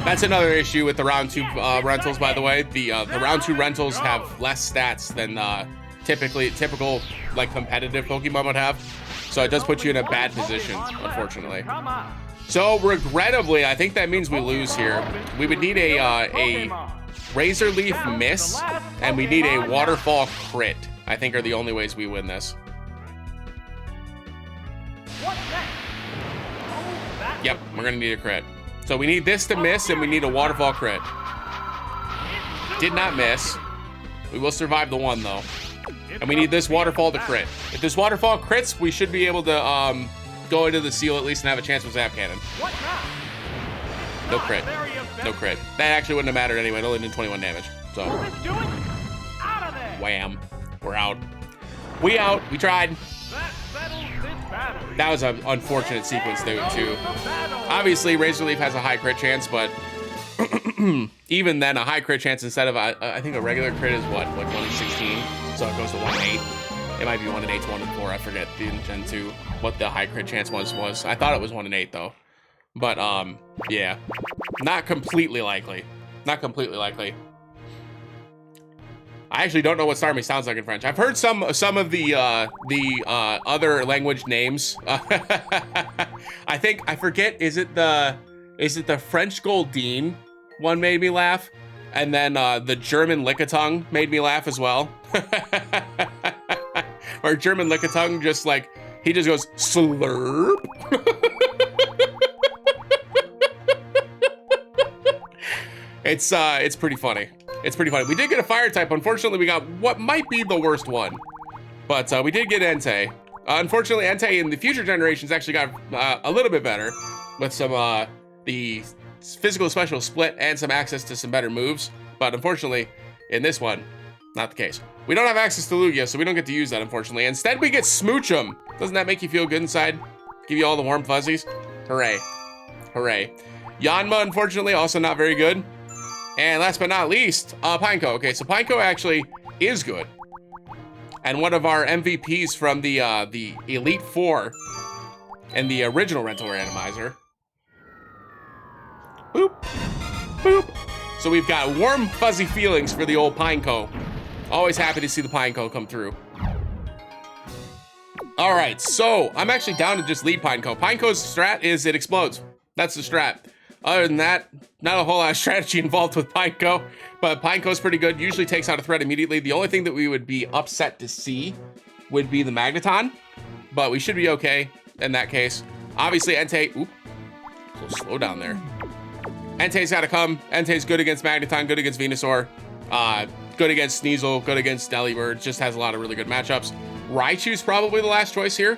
That's another issue with the round 2 rentals, by the way. The round 2 rentals have less stats than typical like competitive Pokemon would have. So it does put you in a bad position, unfortunately. So regrettably, I think that means we lose here. We would need a Razor Leaf miss, and we need a Waterfall crit. I think are the only ways we win this. Yep, we're gonna need a crit. So we need this to miss, and we need a waterfall crit. Did not miss. We will survive the one, though. And we need this waterfall to crit. If this waterfall crits, we should be able to go into the seal at least and have a chance with Zap Cannon. No crit. No crit. That actually wouldn't have mattered anyway. It only did 21 damage. So, wham. We're out. We out. We tried. That was an unfortunate sequence there, too. Obviously, Razor Leaf has a high crit chance, but even then, a high crit chance instead of, I think a regular crit is what, like 1 in 16? So it goes to 1 in 8. It might be 1 in 8 to 1 in 4. I forget in Gen 2 what the high crit chance was. I thought it was 1 in 8, though. But, yeah. Not completely likely. Not completely likely. I actually don't know what Starmie sounds like in French. I've heard some of the other language names. I forget. Is it the French Goldine one made me laugh, and then the German Lickitung made me laugh as well. Or German Lickitung just like he just goes slurp. It's pretty funny. It's pretty funny. We did get a fire type. Unfortunately, we got what might be the worst one. But we did get Entei. Unfortunately, Entei in the future generations actually got a little bit better with some the physical special split and some access to some better moves. But unfortunately, in this one, not the case. We don't have access to Lugia, so we don't get to use that, unfortunately. Instead, we get Smoochum. Doesn't that make you feel good inside? Give you all the warm fuzzies? Hooray. Hooray. Yanma, unfortunately, also not very good. And last but not least, Pineco. Okay, so Pineco actually is good. And one of our MVPs from the Elite Four and the original Rental Randomizer. Boop, boop. So we've got warm, fuzzy feelings for the old Pineco. Always happy to see the Pineco come through. All right, so I'm actually down to just lead Pineco. Pineco's strat is it explodes. That's the strat. Other than that, not a whole lot of strategy involved with Pineco, but Pineco's pretty good. Usually takes out a threat immediately. The only thing that we would be upset to see would be the Magneton, but we should be okay in that case. Obviously, Entei, oop, slow down there. Entei's got to come. Entei's good against Magneton, good against Venusaur, good against Sneasel, good against Delibird. Just has a lot of really good matchups. Raichu's probably the last choice here,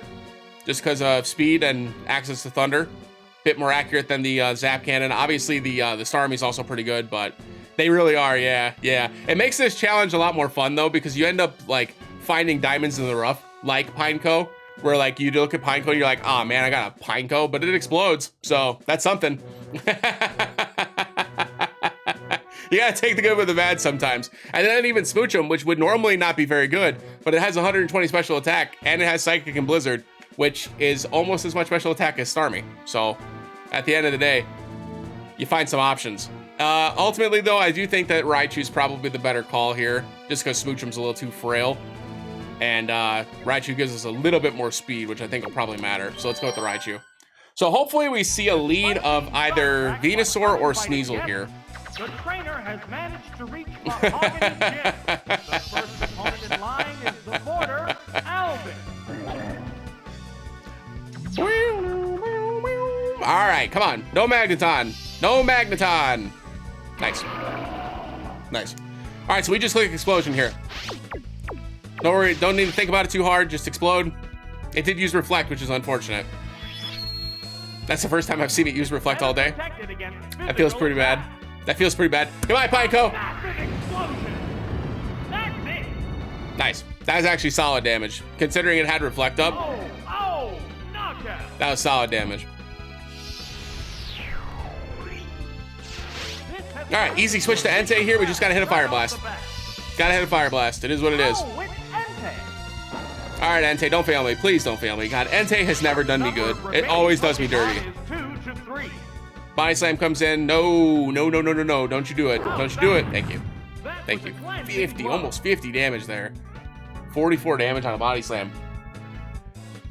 just because of speed and access to Thunder. Bit more accurate than the Zap Cannon. Obviously, the Starmie's also pretty good, but they really are, yeah. It makes this challenge a lot more fun, though, because you end up, like, finding diamonds in the rough, like Pineco, where, like, you look at Pineco and you're like, oh, man, I got a Pineco, but it explodes, so that's something. You gotta take the good with the bad sometimes. And then even Smoochum, which would normally not be very good, but it has 120 special attack, and it has Psychic and Blizzard, which is almost as much special attack as Starmie. So, at the end of the day, you find some options. Ultimately, though, I do think that Raichu's probably the better call here, just because Smoochum's a little too frail. And Raichu gives us a little bit more speed, which I think will probably matter. So let's go with the Raichu. So hopefully we see a lead of either Venusaur or Sneasel here. The trainer has managed to reach Mahogany Gym. The first opponent in line is the border, Alvin. All right, come on. No Magneton. No Magneton. Nice. Nice. All right, so we just click Explosion here. Don't worry. Don't need to think about it too hard. Just explode. It did use Reflect, which is unfortunate. That's the first time I've seen it use Reflect all day. That feels pretty bad. That feels pretty bad. Goodbye, Pineco. Nice. That was actually solid damage, considering it had Reflect up. That was solid damage. All right, easy switch to Entei here. We just gotta hit a Fire Blast. Gotta hit a Fire Blast. It is what it is. All right, Entei, don't fail me. Please don't fail me. God, Entei has never done me good. It always does me dirty. Body Slam comes in. No. Don't you do it. Don't you do it. Thank you. Thank you. 50, almost 50 damage there. 44 damage on a Body Slam.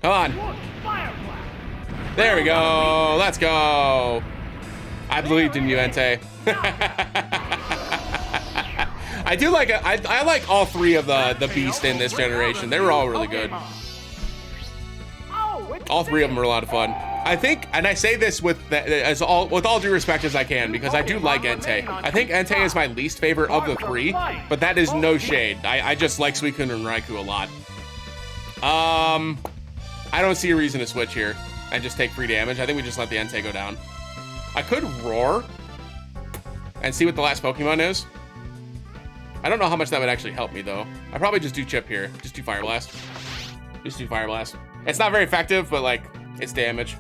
Come on. There we go. Let's go. I believed in you, Entei. I do like it. I like all three of the beasts in this generation. They were all really good. All three of them were a lot of fun. I think, and I say this with all due respect as I can, because I do like Entei. I think Entei is my least favorite of the three, but that is no shade. I just like Suicune and Raikou a lot. I don't see a reason to switch here and just take free damage. I think we just let the Entei go down. I could roar and see what the last Pokemon is. I don't know how much that would actually help me though. I probably just do Chip here. Just do Fire Blast. Just do Fire Blast. It's not very effective, but like, it's damage.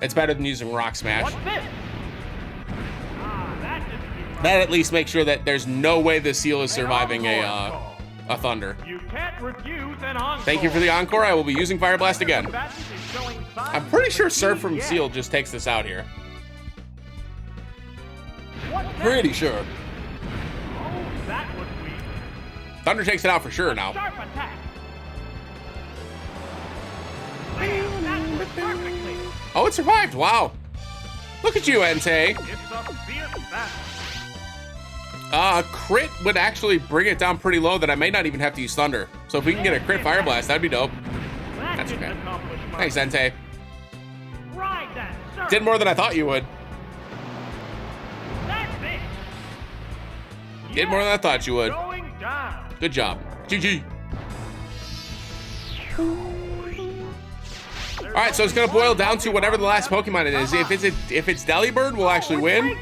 It's better than using Rock Smash. What's this? That at least makes sure that there's no way the Seal is surviving a Thunder. You can't refuse an encore. Thank you for the Encore. I will be using Fire Blast again. I'm pretty sure Surf from Seal just takes this out here. Pretty sure. Oh, that was weak. Thunder takes it out for sure now. Sharp attack. Bam, that was perfectly. Oh, it survived. Wow. Look at you, Entei. It's a fierce battle. Crit would actually bring it down pretty low that I may not even have to use Thunder. So if we can get a crit Fire Blast, that'd be dope. That's okay. Thanks, Entei. Ride that, sir. Did more than I thought you would. That's it. Did more than I thought you would. Going down. Good job. GG. All right, so it's gonna boil down to whatever the last Pokemon it is. If it's Delibird, we'll actually win.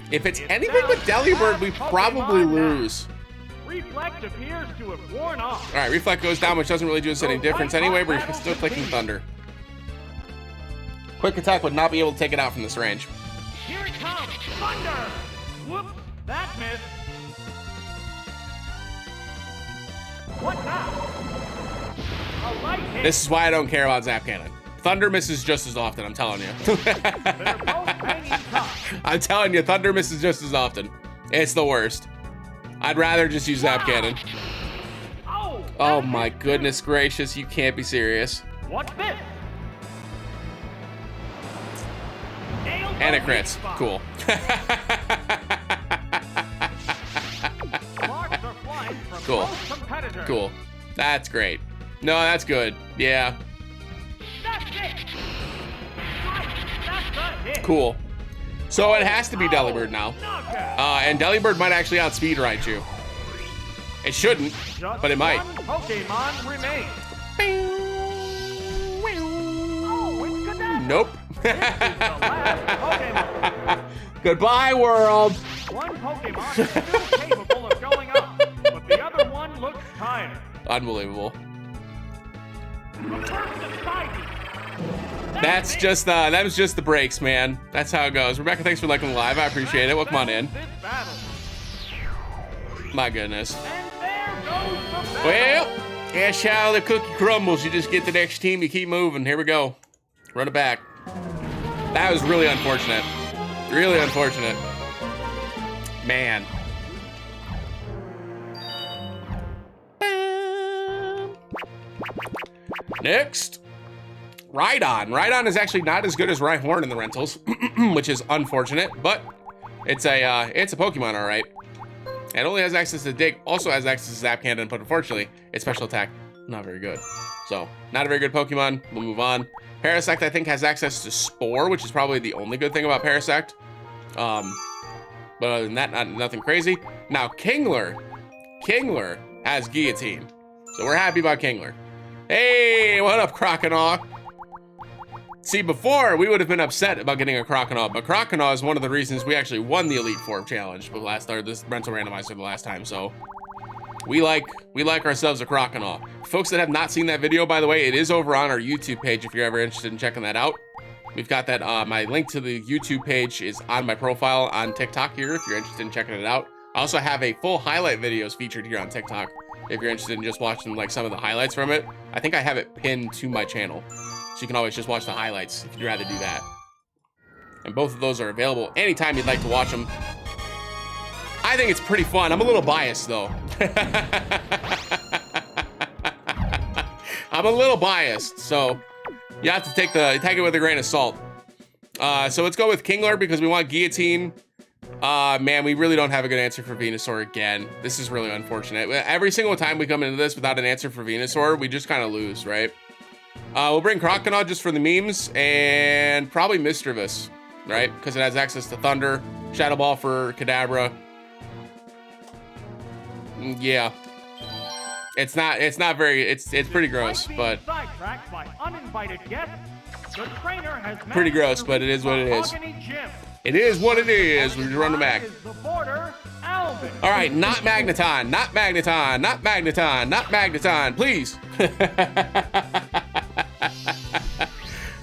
If it's anything but Delibird, we probably lose. Reflect appears to have worn off. All right, Reflect goes down, which doesn't really do us any difference anyway. We're still clicking Thunder. Quick Attack would not be able to take it out from this range. Here it comes, Thunder. Whoops, that missed. What now? A light hit. This is why I don't care about Zap Cannon. Thunder misses just as often, I'm telling you. They're both hanging tough. I'm telling you, Thunder misses just as often. It's the worst. I'd rather just use Zap Cannon. Oh my goodness gracious, you can't be serious. What's this? And it crits. Cool. Sparks are flying from Cool. both competitors. Cool. That's great. No, that's good. Yeah. That's it. Right, that's a hit. Cool. So it has to be Delibird now. Knockout. And Delibird might actually outspeed Raichu. It shouldn't, Just but it might. one Pokemon remains. Oh, it's Cadet. Nope. This is the last Pokemon. Goodbye, world. One Pokemon is still capable of going up, but the other one looks tired. Unbelievable. The first is Spidey. That's just the breaks, man. That's how it goes. Rebecca, thanks for liking the live. I appreciate it. Welcome on in. This battle. My goodness. And there goes the battle. Well, that's how the cookie crumbles. You just get the next team, you keep moving. Here we go. Run it back. That was really unfortunate. Really unfortunate. Man. Next. Rhydon. Rhydon is actually not as good as Rhyhorn in the rentals, which is unfortunate, but it's a Pokemon, all right. It only has access to Dig, also has access to Zap Cannon, but unfortunately, its special attack, not very good. So, not a very good Pokemon. We'll move on. Parasect, I think, has access to Spore, which is probably the only good thing about Parasect. But other than that, nothing crazy. Now, Kingler. Kingler has Guillotine. So we're happy about Kingler. Hey, what up, Croconaw? See, before, we would have been upset about getting a Croconaw, but Croconaw is one of the reasons we actually won the Elite Four challenge this rental randomizer the last time, so we like ourselves a Croconaw. Folks that have not seen that video, by the way, it is over on our YouTube page if you're ever interested in checking that out. We've got that, my link to the YouTube page is on my profile on TikTok here if you're interested in checking it out. I also have a full highlight videos featured here on TikTok if you're interested in just watching like some of the highlights from it. I think I have it pinned to my channel. So you can always just watch the highlights if you'd rather do that. And both of those are available anytime you'd like to watch them. I think it's pretty fun. I'm a little biased though. I'm a little biased, so you have to take it with a grain of salt. So let's go with Kingler because we want Guillotine. Man, we really don't have a good answer for Venusaur again. This is really unfortunate. Every single time we come into this without an answer for Venusaur, we just kind of lose, right? We'll bring Crocodile just for the memes, and probably Mischievous, right? Because it has access to Thunder, Shadow Ball for Kadabra. Yeah. It's pretty gross, but sidetracked by uninvited guests. The trainer has pretty gross, but it is what it is. It is what it is. We run them back. All right, not Magneton, not Magneton, not Magneton, not Magneton, please.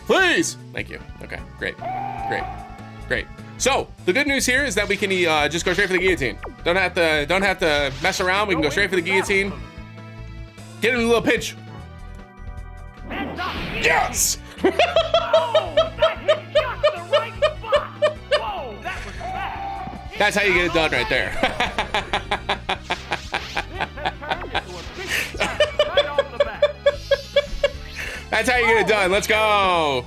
Please. Thank you. Okay, great, great, great. So the good news here is that we can just go straight for the guillotine. Don't have to mess around. We can go straight for the guillotine. Get in a little pinch. Yes. Oh, that hit just the right spot. Whoa, that was fast. That's how you get it done right there. That's how you get it done. Let's go.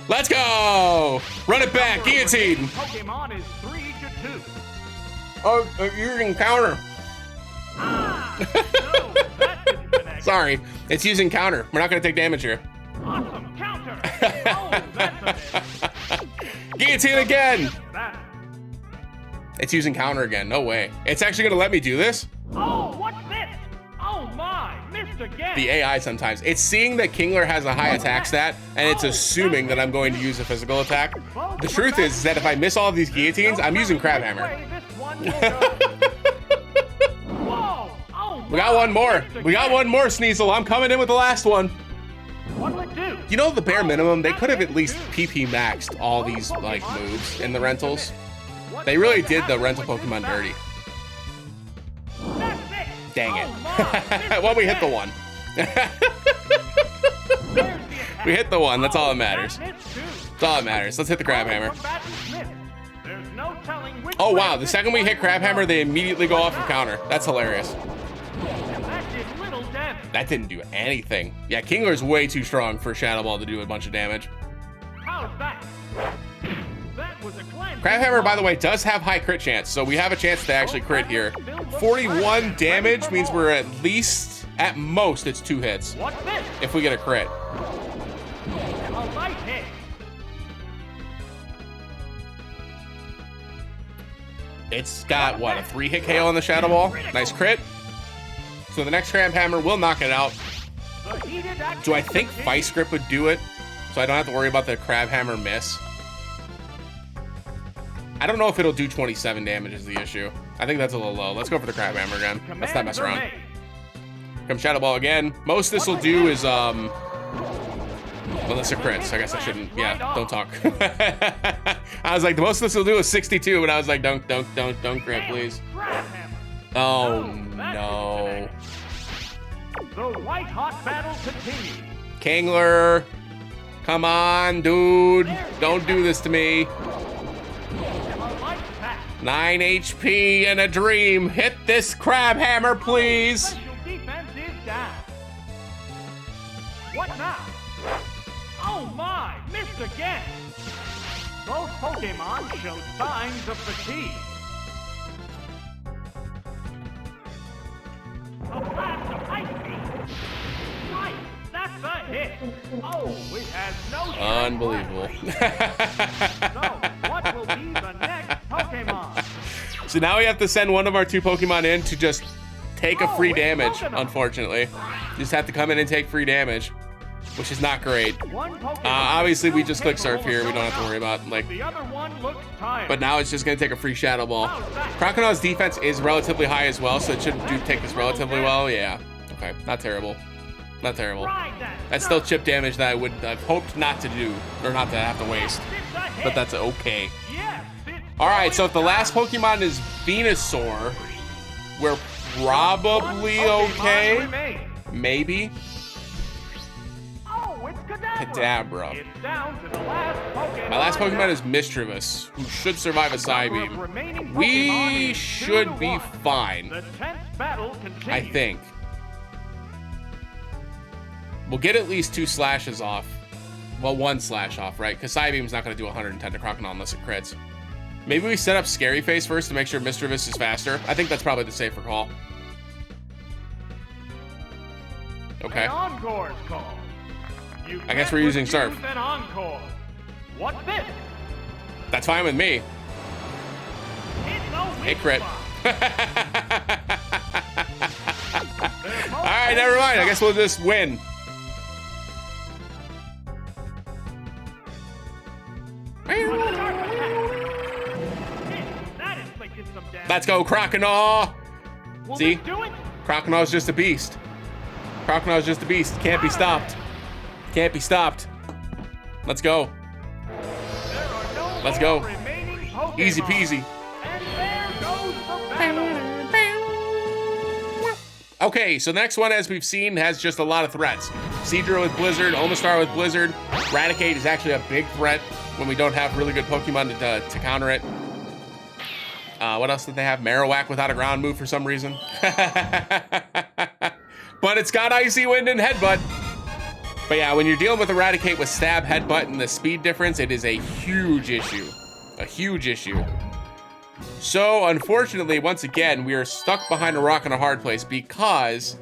Let's go. Run it back. Guillotine. Pokemon is 3-2. Oh, you're using counter. Ah, no, that didn't connect. Sorry, it's using counter. We're not gonna take damage here. Awesome counter. Oh, that's a miss. Guillotine again. That. It's using counter again. No way. It's actually gonna let me do this. Oh, what's this? Oh my, missed again. The AI sometimes. It's seeing that Kingler has a high attack stat, and it's assuming that I'm going to use a physical attack. The truth is that if I miss all of these guillotines, I'm using Crab Hammer. We got one more. We got one more, Sneasel. I'm coming in with the last one. What'll it do? You know, the bare minimum, they could have at least PP maxed all these like moves in the rentals. They really did the rental Pokemon dirty. Dang it. Well, we hit the one. We hit the one. That's all that matters. That's all that matters. Let's hit the Crab Hammer. Oh, wow. The second we hit Crab Hammer, they immediately go off of counter. That's hilarious. That didn't do anything. Yeah, Kingler's way too strong for Shadow Ball to do a bunch of damage. How's that? That was a Crab Hammer, by the way, does have high crit chance, so we have a chance to actually crit here. 41 damage means we're at least, at most, it's 2 hits. What's this? If we get a crit. A light hit. It's got, what, a 3-hit KO on the Shadow Ball? Nice crit. So the next Crab Hammer will knock it out. Do I think Vice Grip would do it? So I don't have to worry about the Crab Hammer miss? I don't know if it'll do 27 damage is the issue. I think that's a little low. Let's go for the Crab Hammer again. Let's not mess around. Come Shadow Ball again. Most this will do is, unless it crits. I guess I shouldn't, yeah, don't talk. I was like, the most this will do is 62, but I was like, don't crit, please. Oh, no. The white hot battle continues. Kingler, come on, dude. Don't do this to me. 9 HP and a dream. Hit this Crab Hammer, please. Special defense is down. What now? Oh my, missed again. Both Pokemon show signs of fatigue. A blast of ice beam. Right, that's a hit. Oh, it has no strength Unbelievable. left. So, what will be the next Pokemon? So now we have to send one of our 2 Pokemon in to just take a free damage, unfortunately. You just have to come in and take free damage, which is not great. Obviously, we just click Surf here. We don't have to worry about, like... The other one looks tired. But now it's just going to take a free Shadow Ball. Crocodile's defense is relatively high as well, so it should take this relatively well. Yeah. Okay. Not terrible. Not terrible. That's still chip damage that I would have hoped not to do, or not to have to waste. But that's okay. Alright, so if the last Pokemon is Venusaur, we're probably okay. Maybe. Oh, it's Kadabra. It's down to the last Pokemon. My last Pokemon is Mischievous, who should survive a Psybeam. We should be fine. The 10th battle continues. I think. We'll get at least 2 slashes off. Well, 1 slash off, right? Because Psybeam's not going to do 110 to Crocodile unless it crits. Maybe we set up Scary Face first to make sure Mischievous is faster. I think that's probably the safer call. Okay. An Encore's call. I guess we're using Surf. An encore. What's this? That's fine with me. It's no Hey, crit. spot. All right, never mind. I guess we'll just win. That inflicted some damage. Let's go, Croconaw. Will See? this do it? Croconaw's just a beast. Croconaw's just a beast. Can't be stopped. Can't be stopped. Let's go. There are no Let's more go. remaining Pokemon. Easy peasy. And there goes the battle. Okay, so the next one, as we've seen, has just a lot of threats. Seadra with Blizzard, Omastar with Blizzard. Raticate is actually a big threat when we don't have really good Pokemon to counter it. What else did they have? Marowak without a ground move for some reason. But it's got Icy Wind and Headbutt. But yeah, when you're dealing with Eradicate with Stab, Headbutt, and the speed difference, it is a huge issue. A huge issue. So, unfortunately, once again, we are stuck behind a rock and a hard place because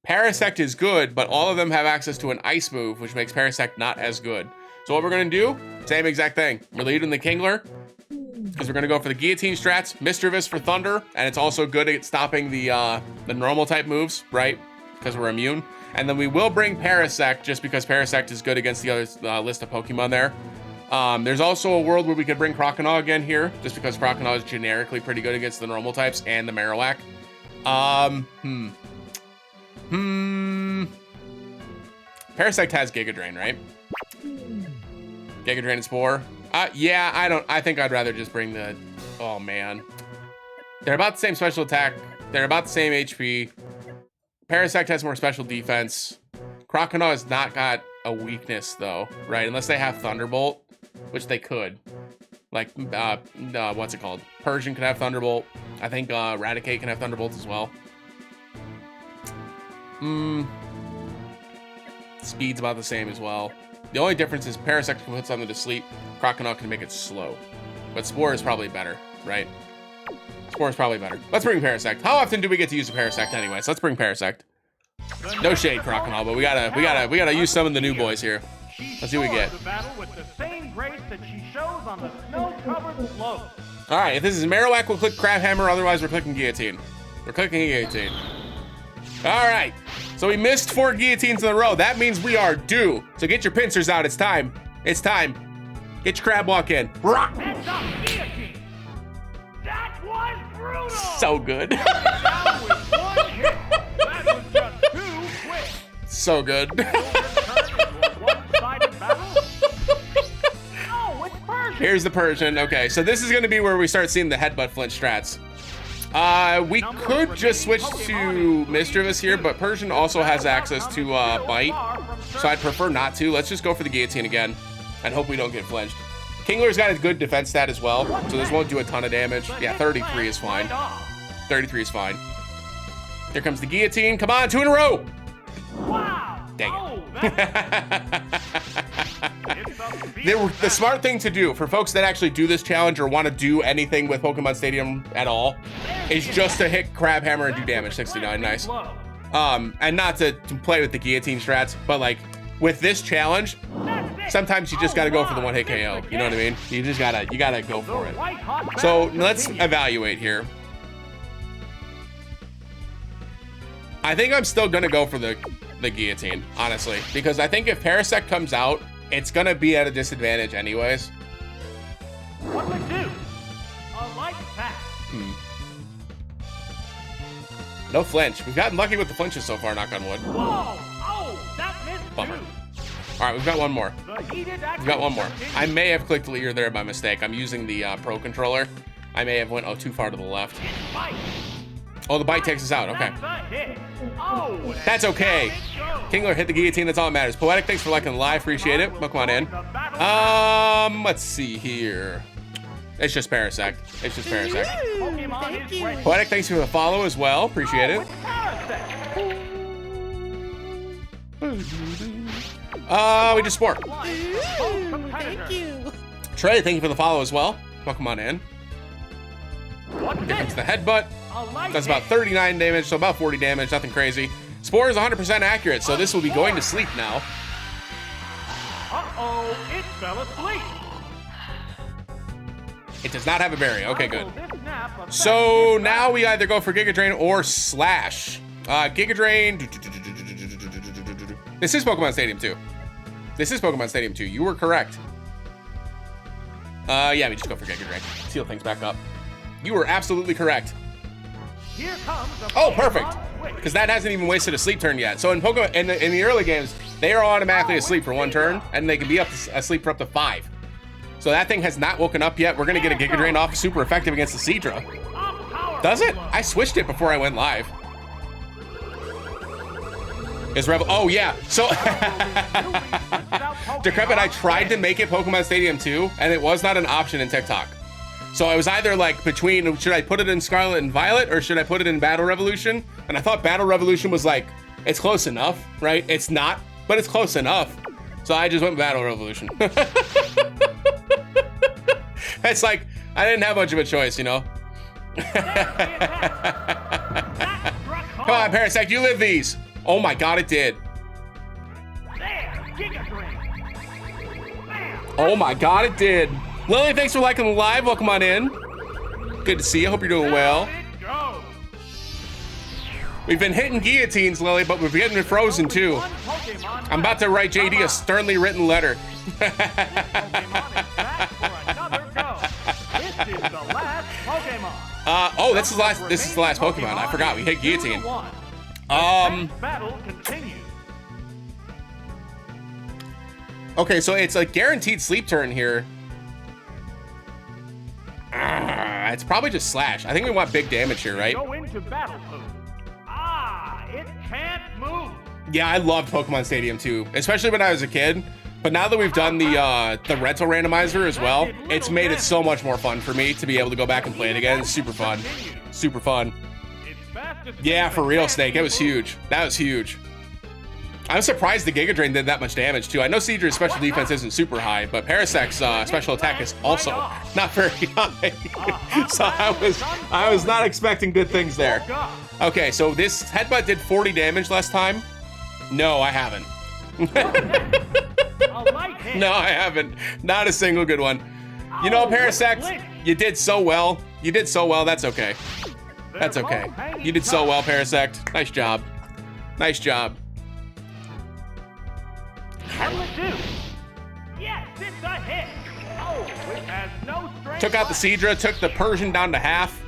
Parasect is good, but all of them have access to an Ice move, which makes Parasect not as good. So what we're going to do, same exact thing. We're leading the Kingler because we're going to go for the Guillotine strats, Mischievous for Thunder, and it's also good at stopping the normal type moves, right? Because we're immune. And then we will bring Parasect just because Parasect is good against the other list of Pokemon there. There's also a world where we could bring Croconaw again here, just because Croconaw is generically pretty good against the normal types and the Marowak. Parasect has Giga Drain, right? Giga Drain and Spore. Yeah, I think I'd rather just bring the, oh man. They're about the same special attack. They're about the same HP. Parasect has more special defense. Croconaw has not got a weakness though, right? Unless they have Thunderbolt, which they could. Like, what's it called? Persian can have Thunderbolt. I think Raticate can have Thunderbolt as well. Speed's about the same as well. The only difference is Parasect can put something to sleep. Croconaw can make it slow. But Spore is probably better, right? Spore is probably better. Let's bring Parasect. How often do we get to use a Parasect anyways? Let's bring Parasect. No shade, Croconaw, but we gotta use some of the new boys here. Let's see what we get. The battle with the same grace that she shows on the snow-covered slopes. All right, if this is Marowak, we'll click Crab Hammer. Otherwise, we're clicking Guillotine. We're clicking Guillotine. All right, so we missed 4 Guillotines in a row. That means we are due. So get your pincers out. It's time. It's time. Get your Crab Walk in. Heads up, Guillotine. That was brutal. So good. Down with one hit. That was just too quick. So good. Here's the Persian. Okay, so this is going to be where we start seeing the Headbutt flinch strats. We could just switch to Mischievous here, but Persian also has access to Bite, so I'd prefer not to. Let's just go for the Guillotine again and hope we don't get flinched. Kingler's got a good defense stat as well, so this won't do a ton of damage. Yeah, 33 is fine. 33 is fine. Here comes the Guillotine. Come on, 2 in a row. Wow. Dang it. The smart thing to do for folks that actually do this challenge or want to do anything with Pokemon Stadium at all is just to hit Crab Hammer and do damage. 69, nice. And not to play with the Guillotine strats, but like with this challenge, sometimes you just got to go for the one-hit KO. You know what I mean? You just gotta go for it. So let's evaluate here. I think I'm still gonna go for the Guillotine, honestly, because I think if Parasect comes out, it's gonna be at a disadvantage anyways. What would do? A light attack. No flinch. We've gotten lucky with the flinches so far, knock on wood. Whoa! Oh, that missed Bummer. too. All right, we've got one more. We've got one more. I may have clicked leader there by mistake. I'm using the Pro controller. I may have went too far to the left. Oh, the Bite takes us out. Okay. That's okay. Kingler hit the Guillotine. That's all that matters. Poetic, thanks for liking the live. Appreciate it. Pokemon in. Let's see here. It's just Parasect. It's just Parasect. Thank you. Poetic, thanks for the follow as well. Appreciate it. We just Sport. Thank you. Trey, thank you for the follow as well. Pokemon in. Here comes the Headbutt. Does about 39 damage, so about 40 damage, nothing crazy. Spore is 100% accurate, so this will be going to sleep now. Uh-oh, it fell asleep. It does not have a berry. Okay, good. Will this nap affect So its now we either go for Giga Drain or Slash. Giga Drain. This is Pokemon Stadium 2. This is Pokemon Stadium 2. You were correct. Yeah, we just go for Giga Drain. Seal things back up. You were absolutely correct. Here comes the Oh, perfect. Pokemon switch. Because that hasn't even wasted a sleep turn yet. So in Pokemon, in the early games, they are automatically asleep for one turn, and they can be asleep for up to 5. So that thing has not woken up yet. We're gonna get a Giga Drain off, super effective against the Seadra. Does it? I switched it before I went live. Is Rebel? Oh yeah. So Decrepit, I tried to make it Pokemon Stadium 2, and it was not an option in TikTok. So I was either like between, should I put it in Scarlet and Violet or should I put it in Battle Revolution? And I thought Battle Revolution was like, it's close enough, right? It's not, but it's close enough. So I just went Battle Revolution. It's like, I didn't have much of a choice, you know? Come on, Parasect, you live these. Oh my God, it did. Oh my God, it did. Lily, thanks for liking the live. Welcome on in. Good to see you. Hope you're doing well. We've been hitting guillotines, Lily, but we're getting frozen too. I'm about to write JD a sternly written letter. Oh, this is the last Pokemon. I forgot we hit guillotine. Battle continues. Okay, so it's a guaranteed sleep turn here. It's probably just Slash. I think we want big damage here, right? Go into battle mode. It can't move. Yeah, I loved Pokemon Stadium 2, especially when I was a kid. But now that we've done the rental randomizer as well, it's made it so much more fun for me to be able to go back and play it again. It's super fun. Super fun. Yeah, for real, Snake. It was huge. That was huge. I'm surprised the Giga Drain did that much damage too. I know Seadra's special defense isn't super high, but Parasect's special attack is also not very high. So I was not expecting good things there. Okay, so this headbutt did 40 damage last time. No, I haven't. No, I haven't. Not a single good one. You know, Parasect, you did so well. You did so well. That's okay. That's okay. You did so well, Parasect. Nice job. Nice job. What'll it do? Yes, it's a hit. Oh, it has no strength. Took out the Seadra, took the Persian down to half.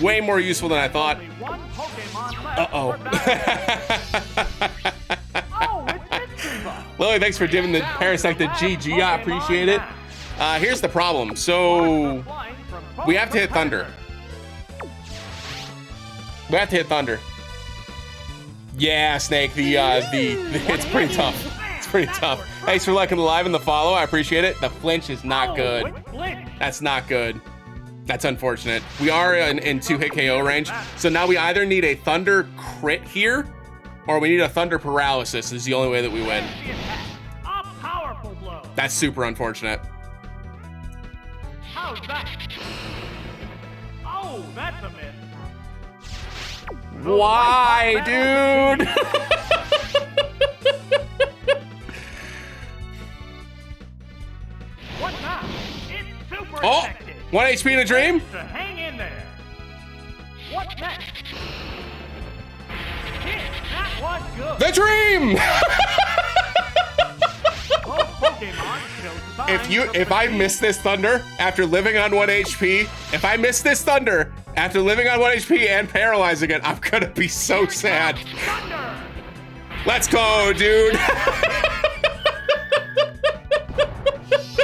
Way more useful than I thought. Only one Pokemon left. Uh-oh. Oh, it's Mystery Bug. Lily, thanks for giving the Parasect the GG. I appreciate it. Here's the problem. So we have to hit Thunder. We have to hit Thunder. Yeah, Snake. It's pretty tough. It's pretty tough. Thanks for liking the live and the follow. I appreciate it. The flinch is not good. That's not good. That's unfortunate. We are in 2-hit KO range. So now we either need a Thunder crit here, or we need a Thunder paralysis. This is the only way that we win. A powerful blow. That's super unfortunate. How's that? Oh, that's a miss. Why, dude? What now? It's super Oh, effective. 1 HP in a dream? To hang in there. What next? Hit. That was good. The dream! Both Pokemon showed signs of If I fatigue. miss this Thunder after living on 1 HP, if I miss this Thunder after living on 1 HP and paralyzing it, I'm gonna be so sad. Thunder. Let's go, dude.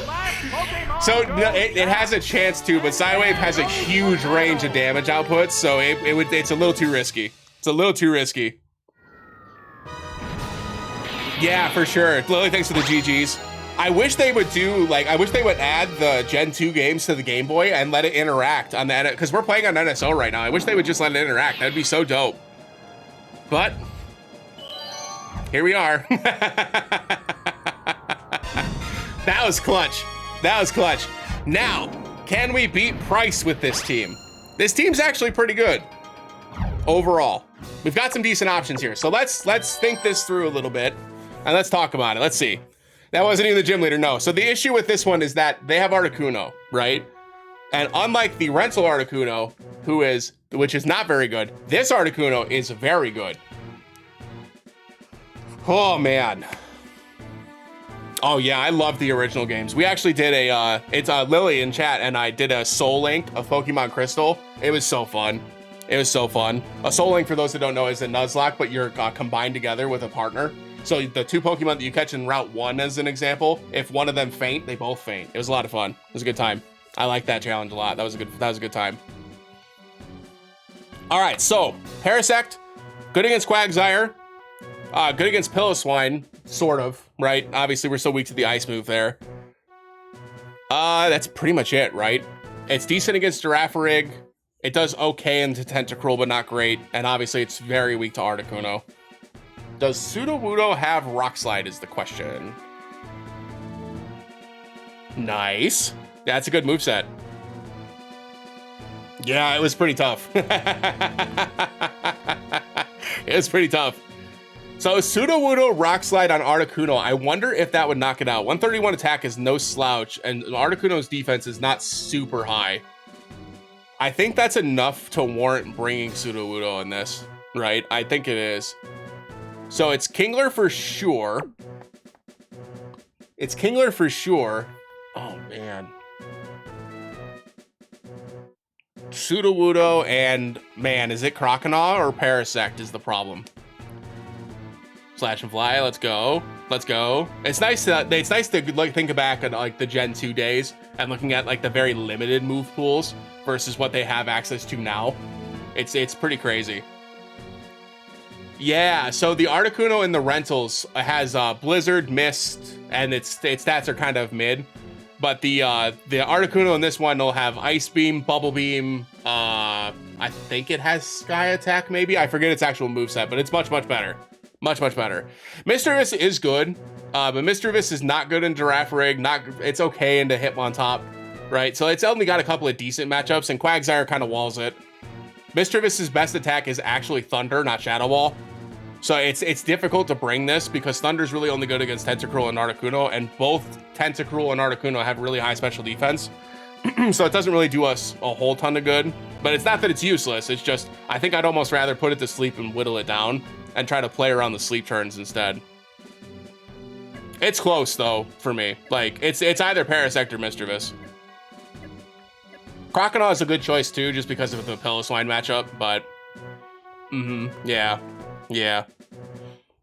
Last Pokemon So goes it has a chance to, but Psywave has a huge range of damage output, so it's a little too risky. It's a little too risky. Yeah, for sure. Lily, thanks for the GGs. I wish they would I wish they would add the Gen 2 games to the Game Boy and let it interact on that, because we're playing on NSO right now. I wish they would just let it interact. That'd be so dope. But here we are. That was clutch. That was clutch. Now, can we beat Price with this team? This team's actually pretty good overall. We've got some decent options here. So let's think this through a little bit and let's talk about it. Let's see. That wasn't even the gym leader, no. So the issue with this one is that they have Articuno, right? And unlike the rental Articuno, which is not very good, this Articuno is very good. Oh man. Oh yeah, I love the original games. We actually did it's Lily in chat, and I did a Soul Link of Pokemon Crystal. It was so fun. It was so fun. A Soul Link, for those that don't know, is a Nuzlocke, but you're combined together with a partner. So the 2 Pokemon that you catch in Route 1, as an example, if one of them faint, they both faint. It was a lot of fun. It was a good time. I like that challenge a lot. That was a good time. All right, so Parasect, good against Quagsire, good against Piloswine, sort of, right? Obviously, we're so weak to the ice move there. That's pretty much it, right? It's decent against Girafarig. It does okay into Tentacruel, but not great. And obviously, it's very weak to Articuno. Does Sudowoodo have Rock Slide is the question. Nice. Yeah, that's a good moveset. Yeah, it was pretty tough. It was pretty tough. So Sudowoodo Rock Slide on Articuno. I wonder if that would knock it out. 131 attack is no slouch, and Articuno's defense is not super high. I think that's enough to warrant bringing Sudowoodo in this, right? I think it is. So it's Kingler for sure. It's Kingler for sure. Oh, man. Sudowoodo and, man, is it Croconaw or Parasect is the problem? Slash and Fly, let's go. Let's go. It's nice to like think back at like the Gen 2 days and looking at like the very limited move pools versus what they have access to now. It's pretty crazy. Yeah, so the Articuno in the rentals has Blizzard, Mist, and its stats are kind of mid. But the Articuno in this one will have Ice Beam, Bubble Beam. I think it has Sky Attack, maybe. I forget its actual moveset, but it's much, much better. Much, much better. Misdreavus is good, but Misdreavus is not good in Girafarig. It's okay into Hitmontop, right? So it's only got a couple of decent matchups, and Quagsire kind of walls it. Misdreavus's best attack is actually Thunder, not Shadow Ball. So it's difficult to bring this because Thunder's really only good against Tentacruel and Articuno, and both Tentacruel and Articuno have really high special defense. So it doesn't really do us a whole ton of good, but it's not that it's useless. It's just, I think I'd almost rather put it to sleep and whittle it down and try to play around the sleep turns instead. It's close though, for me. Like, it's either Parasect or Misdreavus. Croconaw is a good choice too, just because of the Piloswine matchup, but yeah.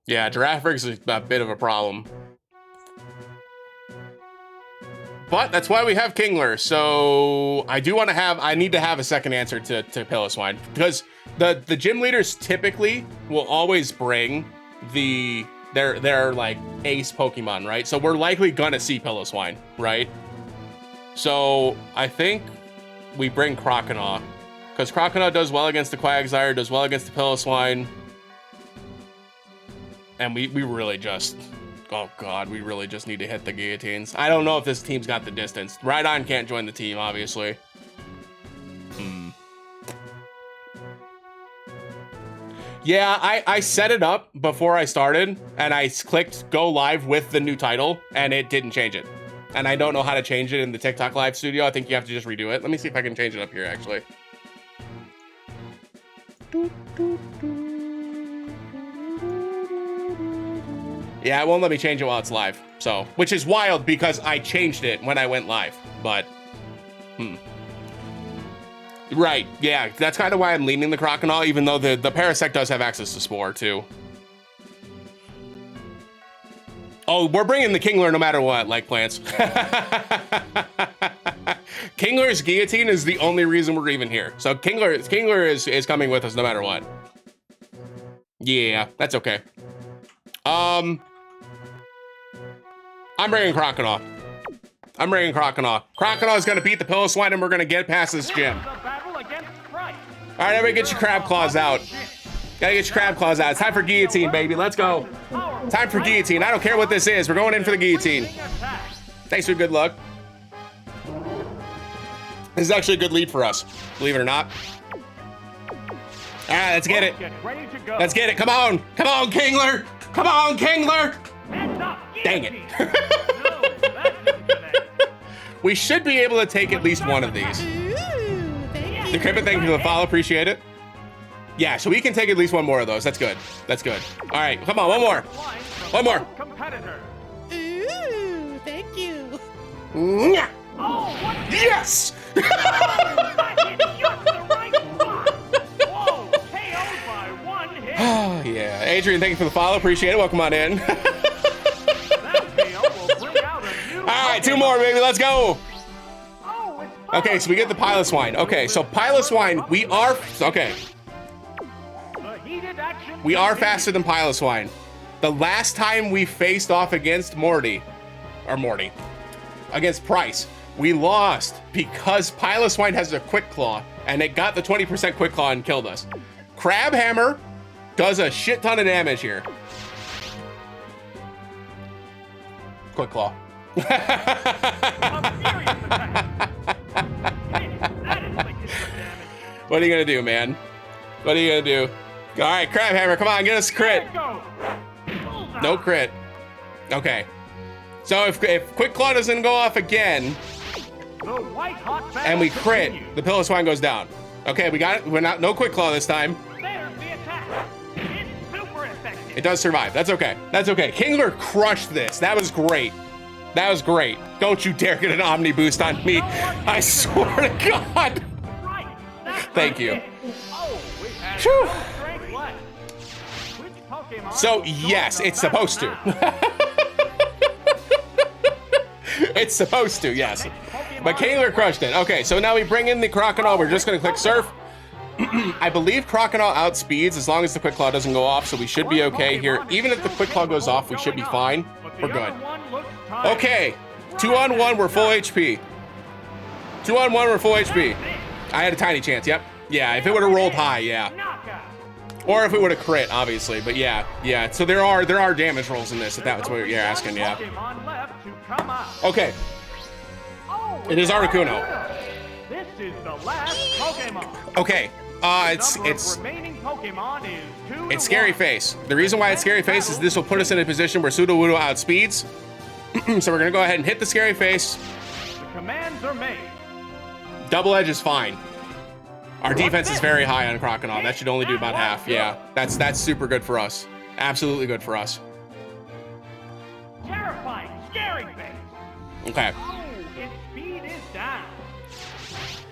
Yeah, Girafarig's a bit of a problem. But that's why we have Kingler. So I need to have a second answer to Piloswine, because the gym leaders typically will always bring their like ace Pokemon, right? So we're likely gonna see Piloswine, right? So I think we bring Croconaw, because Croconaw does well against the Quagsire, does well against the Piloswine. And we really just, oh God, we really just need to hit the guillotines. I don't know if this team's got the distance. Rhydon can't join the team, obviously. Yeah, I set it up before I started, and I clicked go live with the new title, and it didn't change it. And I don't know how to change it in the TikTok live studio. I think you have to just redo it. Let me see if I can change it up here, actually. Yeah, it won't let me change it while it's live. So, which is wild because I changed it when I went live, but, Right, yeah, that's kind of why I'm leaning the Croconaw, even though the Parasect does have access to Spore, too. Oh, we're bringing the Kingler no matter what, like plants. Kingler's Guillotine is the only reason we're even here. So Kingler is coming with us no matter what. Yeah, that's okay. I'm bringing Croconaw. Croconaw is gonna beat the Piloswine, and we're gonna get past this gym. All right, everybody, get your crab claws out. Gotta get your crab claws out. It's time for guillotine, baby. Let's go. Time for guillotine. I don't care what this is. We're going in for the guillotine. Thanks for good luck. This is actually a good lead for us, believe it or not. All right, let's get it. Let's get it. Come on, Kingler. Come on, Kingler. Dang it. No, that didn't connect. We should be able to take at least one of these. Ooh, thank you. The Crippin, thank you for the follow. Appreciate it. Yeah, so we can take at least one more of those. That's good. That's good. All right, come on, one more. Line from One more. both competitors. Ooh, thank you. Nya. Oh, what? Yes! That hit just the right spot. Whoa, KO'd by one hit. Oh, yeah. Adrian, thank you for the follow. Appreciate it. Welcome on in. That KO will bring out a new. All right, two more, baby. Let's go. Oh, it's Okay, so we get the pilot swine. Okay, so pilot swine, we are... Okay, The heated action we are continues. faster than pilot swine. The last time we faced off against against Price, we lost because pilot swine has a quick claw, and it got the 20% quick claw and killed us. Crab hammer does a shit ton of damage here. Quick claw. A furious attack. That inflicted some damage. What are you gonna do, man? What are you gonna do? All right, crab hammer, come on, get us a crit. Let's go. Bullseye. No crit. Okay. So if quick claw doesn't go off again The white hot battle and we crit, continues. the pillow swine goes down. Okay, we got it. We're not no quick claw this time. There's the attack. It's super effective. It does survive. That's okay. That's okay. Kingler crushed this. That was great. That was great. Don't you dare get an Omni boost on me. I swear to God. Right. That's Thank the you. hit. Oh, we had Phew. no strength left. Which Pokemon So will join yes, the it's battle supposed to. now? It's supposed to, yes. But Kingler crushed it. Okay, so now we bring in the Crocodile. We're just gonna click Surf. I believe Crocodile outspeeds as long as the Quick Claw doesn't go off, so we should be okay here. Even if the Quick Claw goes off, we should be fine. We're good. Okay, 2-on-1, we're full HP. 2-on-1, we're full HP. I had a tiny chance, yep. Yeah, if it would have rolled high, yeah. Knockout. Or if it would have crit, obviously, but yeah. So there are damage rolls in this, if that's what you're asking, yeah. Pokemon left to come out. Okay, Oh, it is it's Articuno. This is the last Pokemon. Okay, Number of remaining Pokemon is 2 to it's Scary 1. Face. The reason why it's Scary Face is this will put us in a position where Sudowoodo outspeeds. So we're gonna go ahead and hit the Scary Face. The commands are made. Double Edge is fine. Our defense is very high on Crocodile. That should only do about half. Yeah, that's super good for us. Absolutely good for us. Terrifying, Scary Face. Okay, Oh, its speed is down.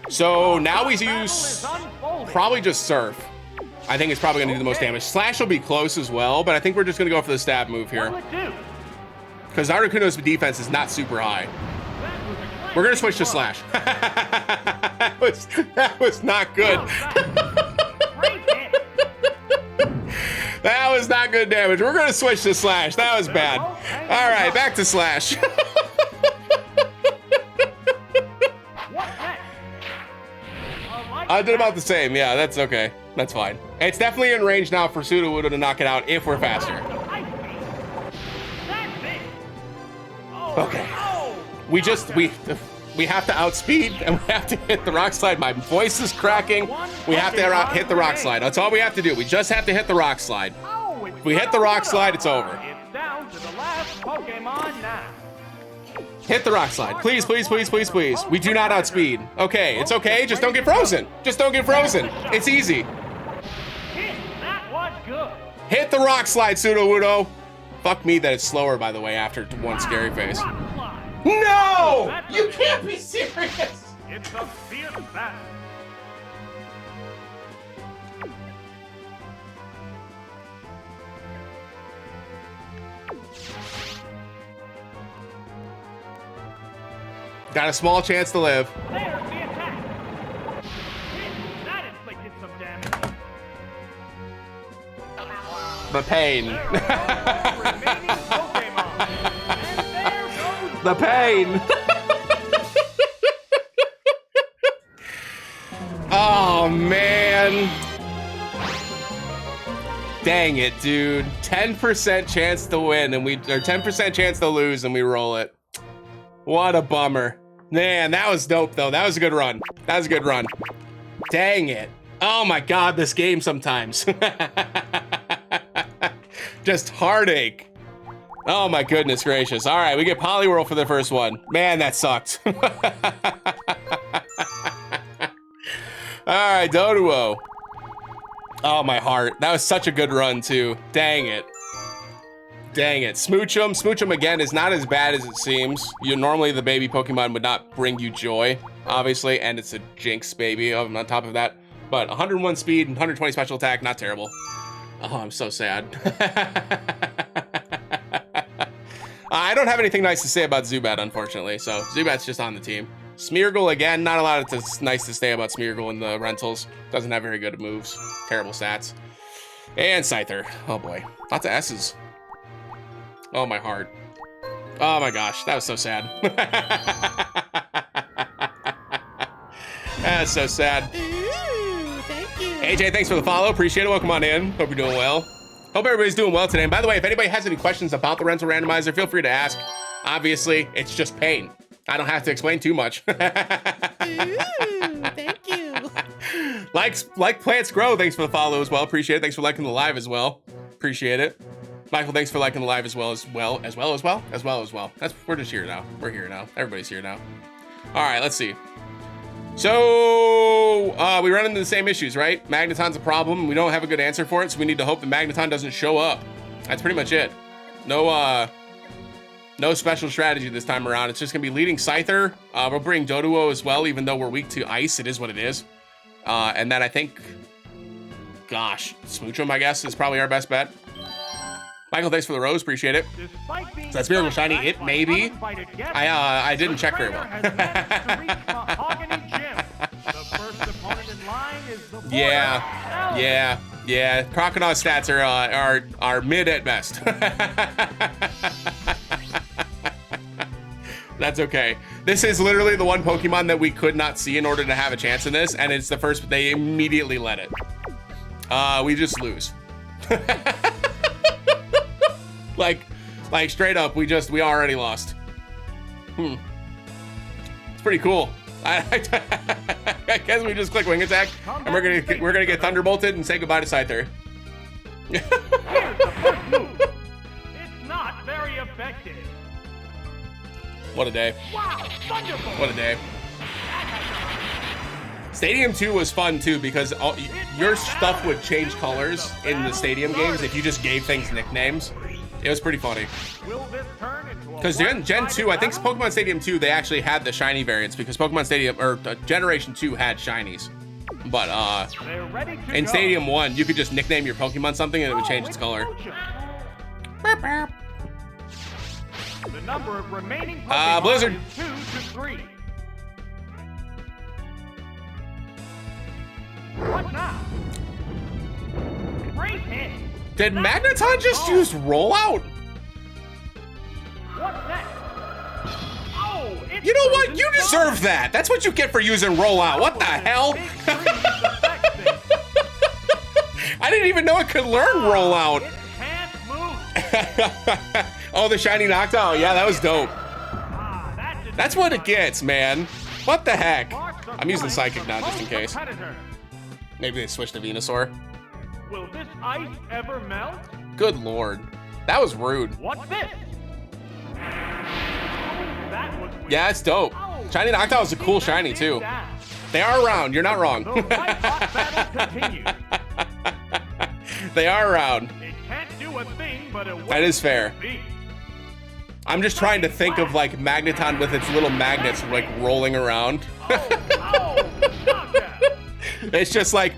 so now we The battle use is unfolding. probably just Surf. I think it's probably gonna do the most damage. Slash will be close as well, but I think we're just gonna go for the stab move here. What'll it do? Because Articuno's defense is not super high. That was a We're gonna switch to glancing Slash. that was not good. blow. Great hit. That was not good damage. We're gonna switch to Slash. That was bad. All right, back to Slash. What next? I did about the same. Yeah, that's okay. That's fine. It's definitely in range now for Sudowoodo to knock it out if we're faster. That's it. Oh, Okay. no. We have to outspeed and we have to hit the rock slide. My voice is cracking. We have to hit the rock slide. That's all we have to do. We just have to hit the rock slide. Oh, it's If we hit the rock Sudowoodo. slide, it's over. It's down to the last Pokemon now. Hit the rock slide. Please, please, please, please, please. We do not outspeed. Okay, it's okay. Just don't get frozen. Just don't get frozen. It's easy. Hit. That was good. Hit the rock slide, Sudowoodo. Fuck me that it's slower, by the way, after one Scary Face. Rock slide. No! You can't be serious! It's a fierce battle. Got a small chance to live. There's the attack. Hit. That inflicted some damage. The pain. There are no more remaining Pokemon. And there goes The pain. Oh, man. Dang it, dude. 10% chance to win and or 10% chance to lose and we roll it. What a bummer. Man, that was dope though. That was a good run. That was a good run. Dang it. Oh my God, this game sometimes. Just heartache. Oh my goodness gracious. All right, we get Poliwhirl for the first one. Man, that sucked. All right, Doduo. Oh, my heart. That was such a good run, too. Dang it. Dang it. Smoochum. Smoochum, again, is not as bad as it seems. Normally, the baby Pokemon would not bring you joy, obviously, and it's a Jinx baby on top of that. But 101 speed and 120 special attack, not terrible. Oh, I'm so sad. I don't have anything nice to say about Zubat, unfortunately, so Zubat's just on the team. Smeargle, again, not a lot of nice to say about Smeargle in the rentals. Doesn't have very good moves. Terrible stats. And Scyther. Oh boy. Lots of S's. Oh, my heart. Oh my gosh, that was so sad. That's so sad. Ooh, thank you. AJ, thanks for the follow. Appreciate it. Welcome on in. Hope you're doing well. Hope everybody's doing well today. And by the way, if anybody has any questions about the rental randomizer, feel free to ask. Obviously, it's just pain. I don't have to explain too much. Ooh, thank you. Like plants grow. Thanks for the follow as well. Appreciate it. Thanks for liking the live as well. Appreciate it. Michael, thanks for liking the live as well. We're just here now. We're here now. Everybody's here now. All right, let's see. So we run into the same issues, right? Magneton's a problem. We don't have a good answer for it, so we need to hope that Magneton doesn't show up. That's pretty much it. No special strategy this time around. It's just gonna be leading Scyther. We'll bring Doduo as well, even though we're weak to ice. It is what it is. And then I think, gosh, Smoochum, I guess, is probably our best bet. Michael, thanks for the rose. Appreciate it. So that's Miracle Shiny. It may be. I didn't check very well. Yeah. Crocodile's stats are mid at best. That's okay. This is literally the one Pokemon that we could not see in order to have a chance in this, and it's the first. They immediately let it. We just lose. like straight up, we already lost. It's pretty cool. I guess we just click Wing Attack, and we're gonna get Thunderbolted and say goodbye to Scyther. Here's the first move. It's not very effective. What a day. Wow, Thunderbolt. What a day. Stadium 2 was fun too because your stuff would change colors in the stadium games if you just gave things nicknames. It was pretty funny. Because Gen 2, I think Pokemon Stadium 2, they actually had the shiny variants because Pokemon Stadium, or Generation 2 had shinies. But in Stadium 1, you could just nickname your Pokemon something and it would change its color. The number of remaining Pokemon Blizzard. is 2 to 3. What now? Great hit. Did Magneton just use Rollout? What's next? Oh, it's You know what? You deserve that. That's what you get for using Rollout. What the hell? I didn't even know it could learn Rollout. It can't move. Oh, the shiny Noctowl. Yeah, that was dope. That's what it gets, man. What the heck? I'm using Psychic now just in case. Maybe they switched to Venusaur. Will this ice ever melt? Good lord. That was rude. What's this? That was weird. Yeah, it's dope. Shiny Noctowl is a cool shiny too. They are around. You're not wrong. The white hot battle continues. They are around. It can't do a thing, but it That is fair. I'm just trying to think of like Magneton with its little magnets like rolling around. It's just like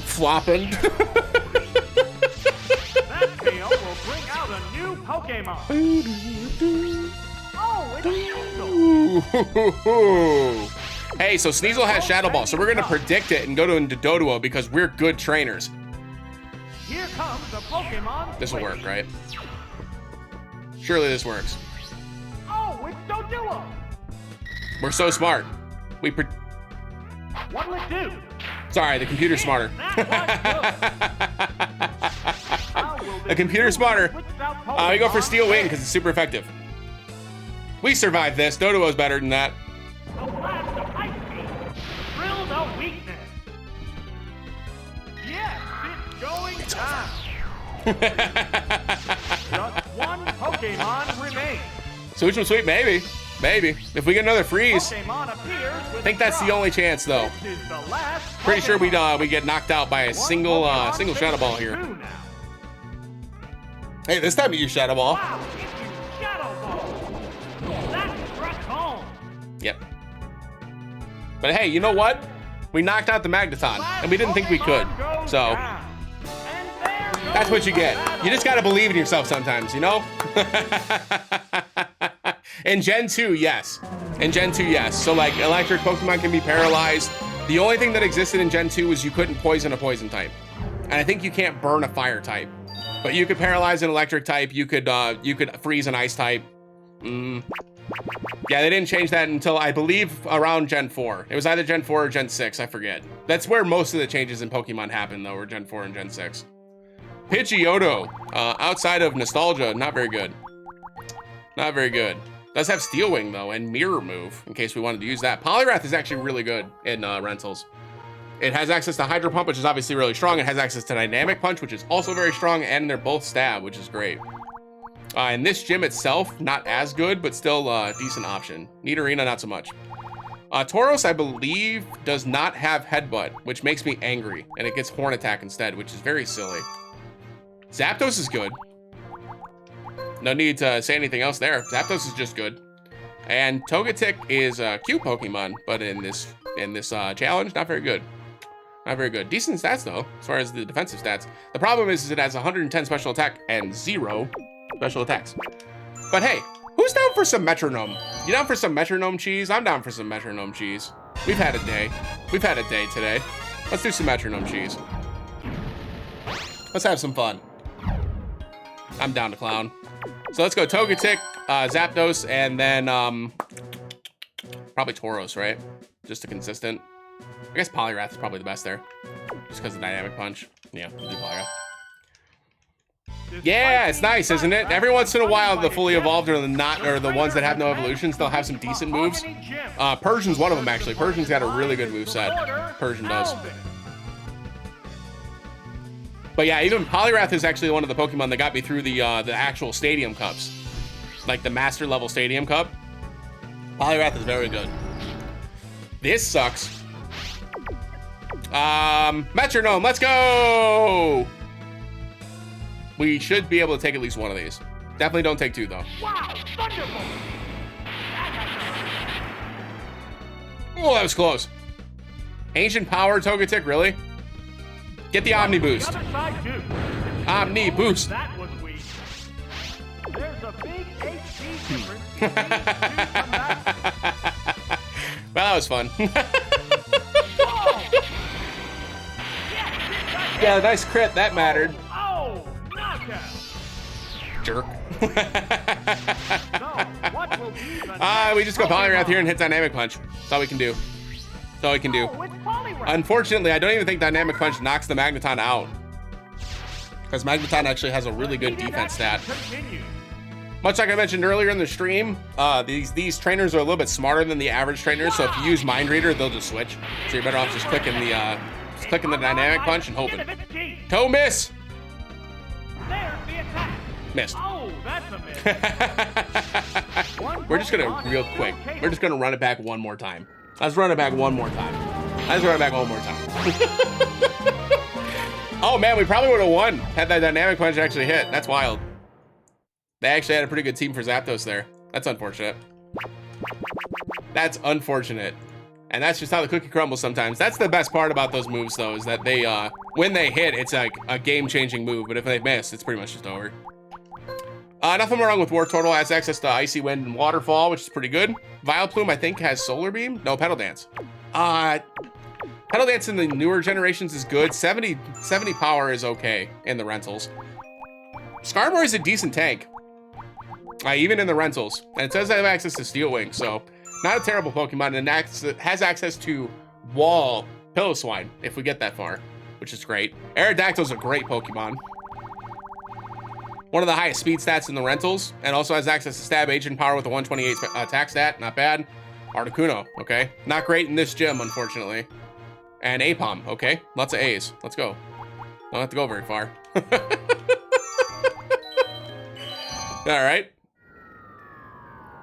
flopping. That tail will bring out a new Pokemon. Oh, it's Sneasel. Hey, so Sneasel has Shadow Ball, so we're gonna predict it and go into Doduo because we're good trainers. Here comes the Pokemon. This will work, right? Surely this works. Oh, it's Doduo. We're so smart. What'll it do? Sorry, the computer's smarter. The computer's smarter. We go for Steel Wing because it's super effective. We survived this. Doduo's better than that. The blast of Ice Beam. Drill the weakness. Yes, it's going down. Just one Pokemon remain. Switch 'em sweep, maybe. Maybe. If we get another freeze. Pokemon appears I with think that's the drop. only chance, though. This is the last Pretty sure we Pokemon. get knocked out by a One single Pokemon Shadow Ball faces here. two now. Hey, this time you use Shadow Ball. Wow, it's you Shadow Ball. That struck home. Yep. But hey, you know what? We knocked out the Magneton, and we didn't think we could. Pokemon goes So down. And there that's goes what you the get. battle. You just gotta believe in yourself sometimes, you know? In Gen 2, yes. In Gen 2, yes. So like electric Pokemon can be paralyzed. The only thing that existed in Gen 2 was you couldn't poison a poison type. And I think you can't burn a fire type. But you could paralyze an electric type, you could freeze an ice type. Yeah, they didn't change that until I believe around Gen 4. It was either Gen 4 or Gen 6, I forget. That's where most of the changes in Pokemon happen though, were Gen 4 and Gen 6. Pidgeotto, outside of Nostalgia, not very good. Not very good. Does have Steel Wing though, and Mirror Move, in case we wanted to use that. Poliwrath is actually really good in Rentals. It has access to Hydro Pump, which is obviously really strong. It has access to Dynamic Punch, which is also very strong, and they're both Stab, which is great. And this gym itself, not as good, but still a decent option. Nidorina, not so much. Tauros, I believe, does not have Headbutt, which makes me angry, and it gets Horn Attack instead, which is very silly. Zapdos is good. No need to say anything else there. Zapdos is just good. And Togetic is a cute Pokemon, but in this challenge, not very good. Not very good. Decent stats though, as far as the defensive stats. The problem is it has 110 special attack and 0 special attacks. But hey, who's down for some metronome? You down for some metronome cheese? I'm down for some metronome cheese. We've had a day. We've had a day today. Let's do some metronome cheese. Let's have some fun. I'm down to clown. So let's go Togetic, Zapdos, and then probably Tauros, right? Just a consistent. I guess Poliwrath is probably the best there, just because of Dynamic Punch. Yeah, we'll do Poliwrath. Yeah, it's nice, isn't it? Every once in a while, the fully evolved or the ones that have no evolutions, they'll have some decent moves. Persian's one of them actually. Persian's got a really good moveset. Persian does. But yeah, even Poliwrath is actually one of the Pokemon that got me through the actual Stadium Cups. Like the Master Level Stadium Cup. Poliwrath is very good. This sucks. Metronome, let's go! We should be able to take at least one of these. Definitely don't take two though. Wow, Thunderbolt! Oh, that was close. Ancient Power Togetic, really? Get the Omni Boost. The other side too. Omni Boost. That was weak. There's a big HP difference between these two combatants. Well, that was fun. Whoa! Yes, Yeah, nice crit. That mattered. oh, knockout! Jerk. So, what will be the We just go Poliwrath here and hit Dynamic Punch. That's all we can do. That's all we can do. Oh, it's Poliwrath. Unfortunately, I don't even think Dynamic Punch knocks the Magneton out. Because Magneton actually has a really good defense stat. Continue. Much like I mentioned earlier in the stream, these trainers are a little bit smarter than the average trainers, so if you use Mind Reader, they'll just switch. So you're better off just clicking the Dynamic Punch and hoping. Toe miss! There's the attack. Missed. Oh, that's a miss. We're just gonna, real quick, we're just gonna run it back one more time. Let's run it back one more time. Let's run it back one more time. Oh man, we probably would have won had that Dynamic Punch actually hit. That's wild. They actually had a pretty good team for Zapdos there. That's unfortunate. That's unfortunate. And that's just how the cookie crumbles sometimes. That's the best part about those moves though, is that they, when they hit, it's like a game-changing move, but if they miss, it's pretty much just over. Nothing wrong with Wartortle. Has access to Icy Wind and Waterfall, which is pretty good. Vileplume, I think, has Solar Beam. No, Petal Dance. Petal Dance in the newer generations is good. 70 power is okay in the Rentals. Skarmory is a decent tank. Even in the Rentals. And it says I have access to Steel Wing, so not a terrible Pokemon. And has access to Wall Piloswine, if we get that far, which is great. Aerodactyl's a great Pokemon. One of the highest speed stats in the Rentals, and also has access to Stab, Agent Power with a 128 attack stat. Not bad. Articuno, okay. Not great in this gym, unfortunately. And Apom, okay. Lots of A's. Let's go. Don't have to go very far. All right.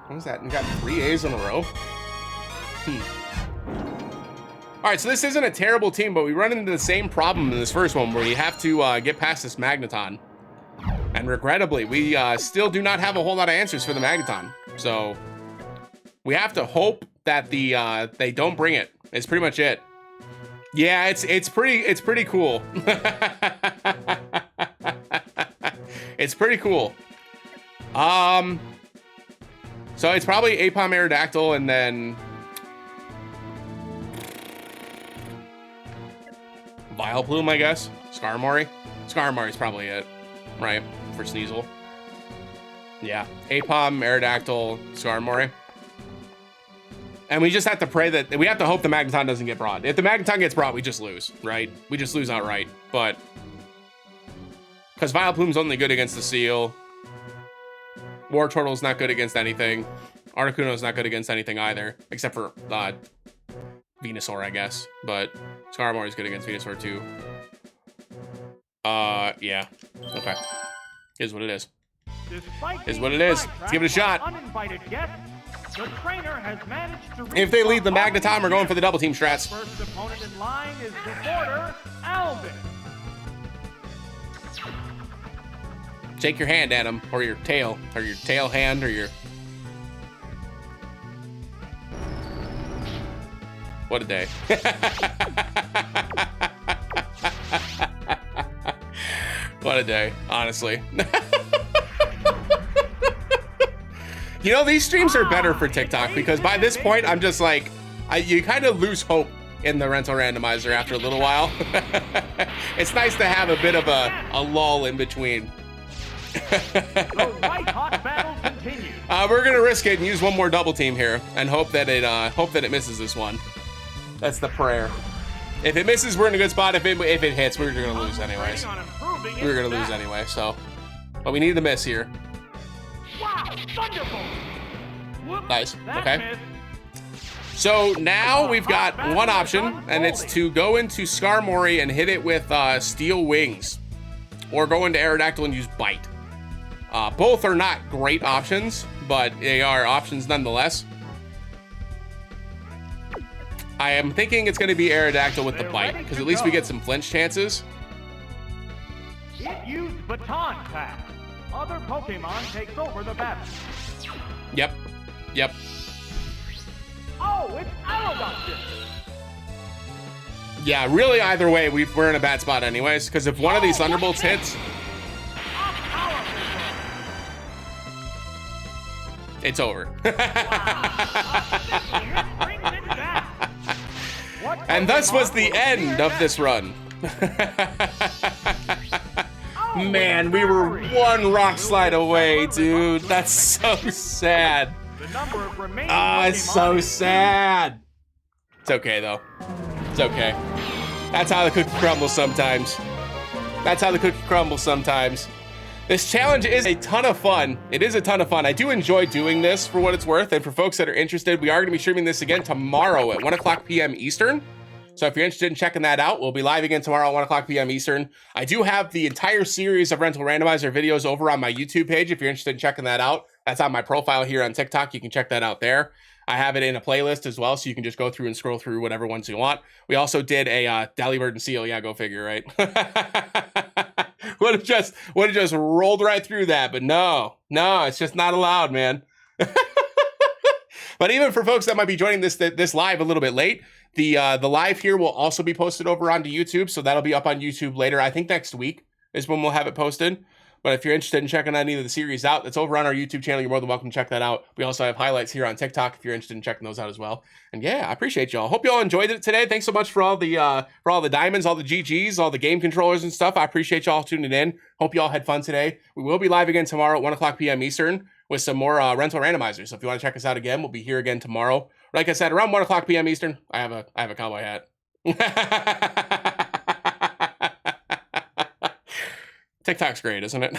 What was that? We got 3 A's in a row. All right, so this isn't a terrible team, but we run into the same problem in this first one where you have to get past this Magneton. And regrettably, we still do not have a whole lot of answers for the Magneton. So we have to hope that they don't bring it. It's pretty much it. Yeah, it's pretty cool. It's pretty cool. So it's probably Apom Aerodactyl and then Vileplume, I guess. Skarmory. Skarmory's probably it, right? For Sneasel. Yeah. Apom, Aerodactyl, Skarmory. And we just have to pray that we have to hope the Magneton doesn't get brought. If the Magneton gets brought, we just lose, right? We just lose outright. But because Vileplume's only good against the Seal. Wartortle's not good against anything. Articuno's not good against anything either, except for Venusaur, I guess. But Skarmory's good against Venusaur too. Yeah. Okay. Is what it is. Is what it is. Let's give it a shot. Uninvited guest, the trainer has managed to If they lead the Magneton, we're going for the double team strats. First opponent in line is the border, Alvin. Shake your hand at him, or your tail hand, or your... What a day. What a day, honestly. You know, these streams are better for TikTok because by this point, I'm just like, you kind of lose hope in the rental randomizer after a little while. It's nice to have a bit of a lull in between. The white hot battle continues. We're gonna risk it and use one more double team here and hope that it misses this one. That's the prayer. If it misses, we're in a good spot. If it hits, we're gonna lose anyways. We're gonna lose anyway. So, but we need the miss here. Wow, thunderbolt! Whoops, Nice. that Okay. missed. So now we've got one option, and it's to go into Skarmory and hit it with Steel Wings, or go into Aerodactyl and use Bite. Both are not great options, but they are options nonetheless. I am thinking it's going to be Aerodactyl with the Bite, because at least we get some flinch chances. It used Baton Pass. Other Pokemon takes over the battle. Yep. Yep. Oh, it's Aerodactyl. Yeah, really either way, we're in a bad spot anyways, because if one of these Thunderbolts hits, it's over. And thus was the end of this run. Man, we were one rock slide away, dude. That's so sad. It's so sad. It's okay, though. It's okay. That's how the cookie crumbles sometimes. That's how the cookie crumbles sometimes. This challenge is a ton of fun. It is a ton of fun. I do enjoy doing this for what it's worth. And for folks that are interested, we are going to be streaming this again tomorrow at 1 o'clock p.m. Eastern. So if you're interested in checking that out, we'll be live again tomorrow at 1 o'clock p.m. Eastern. I do have the entire series of Rental Randomizer videos over on my YouTube page. If you're interested in checking that out, that's on my profile here on TikTok. You can check that out there. I have it in a playlist as well, so you can just go through and scroll through whatever ones you want. We also did a Delibird and Seal. Yeah, go figure, right? would have just rolled right through that, but no, it's just not allowed, man. But even for folks that might be joining this live a little bit late, the live here will also be posted over onto YouTube, so that'll be up on YouTube later. I think next week is when we'll have it posted. But if you're interested in checking any of the series out, it's over on our YouTube channel. You're more than welcome to check that out. We also have highlights here on TikTok if you're interested in checking those out as well. And yeah, I appreciate y'all. Hope y'all enjoyed it today. Thanks so much for all the diamonds, all the GGs, all the game controllers and stuff. I appreciate y'all tuning in. Hope y'all had fun today. We will be live again tomorrow at 1 o'clock p.m. Eastern with some more rental randomizers. So if you want to check us out again, we'll be here again tomorrow. Like I said, around 1 o'clock p.m. Eastern. I have a cowboy hat. TikTok's great, isn't it?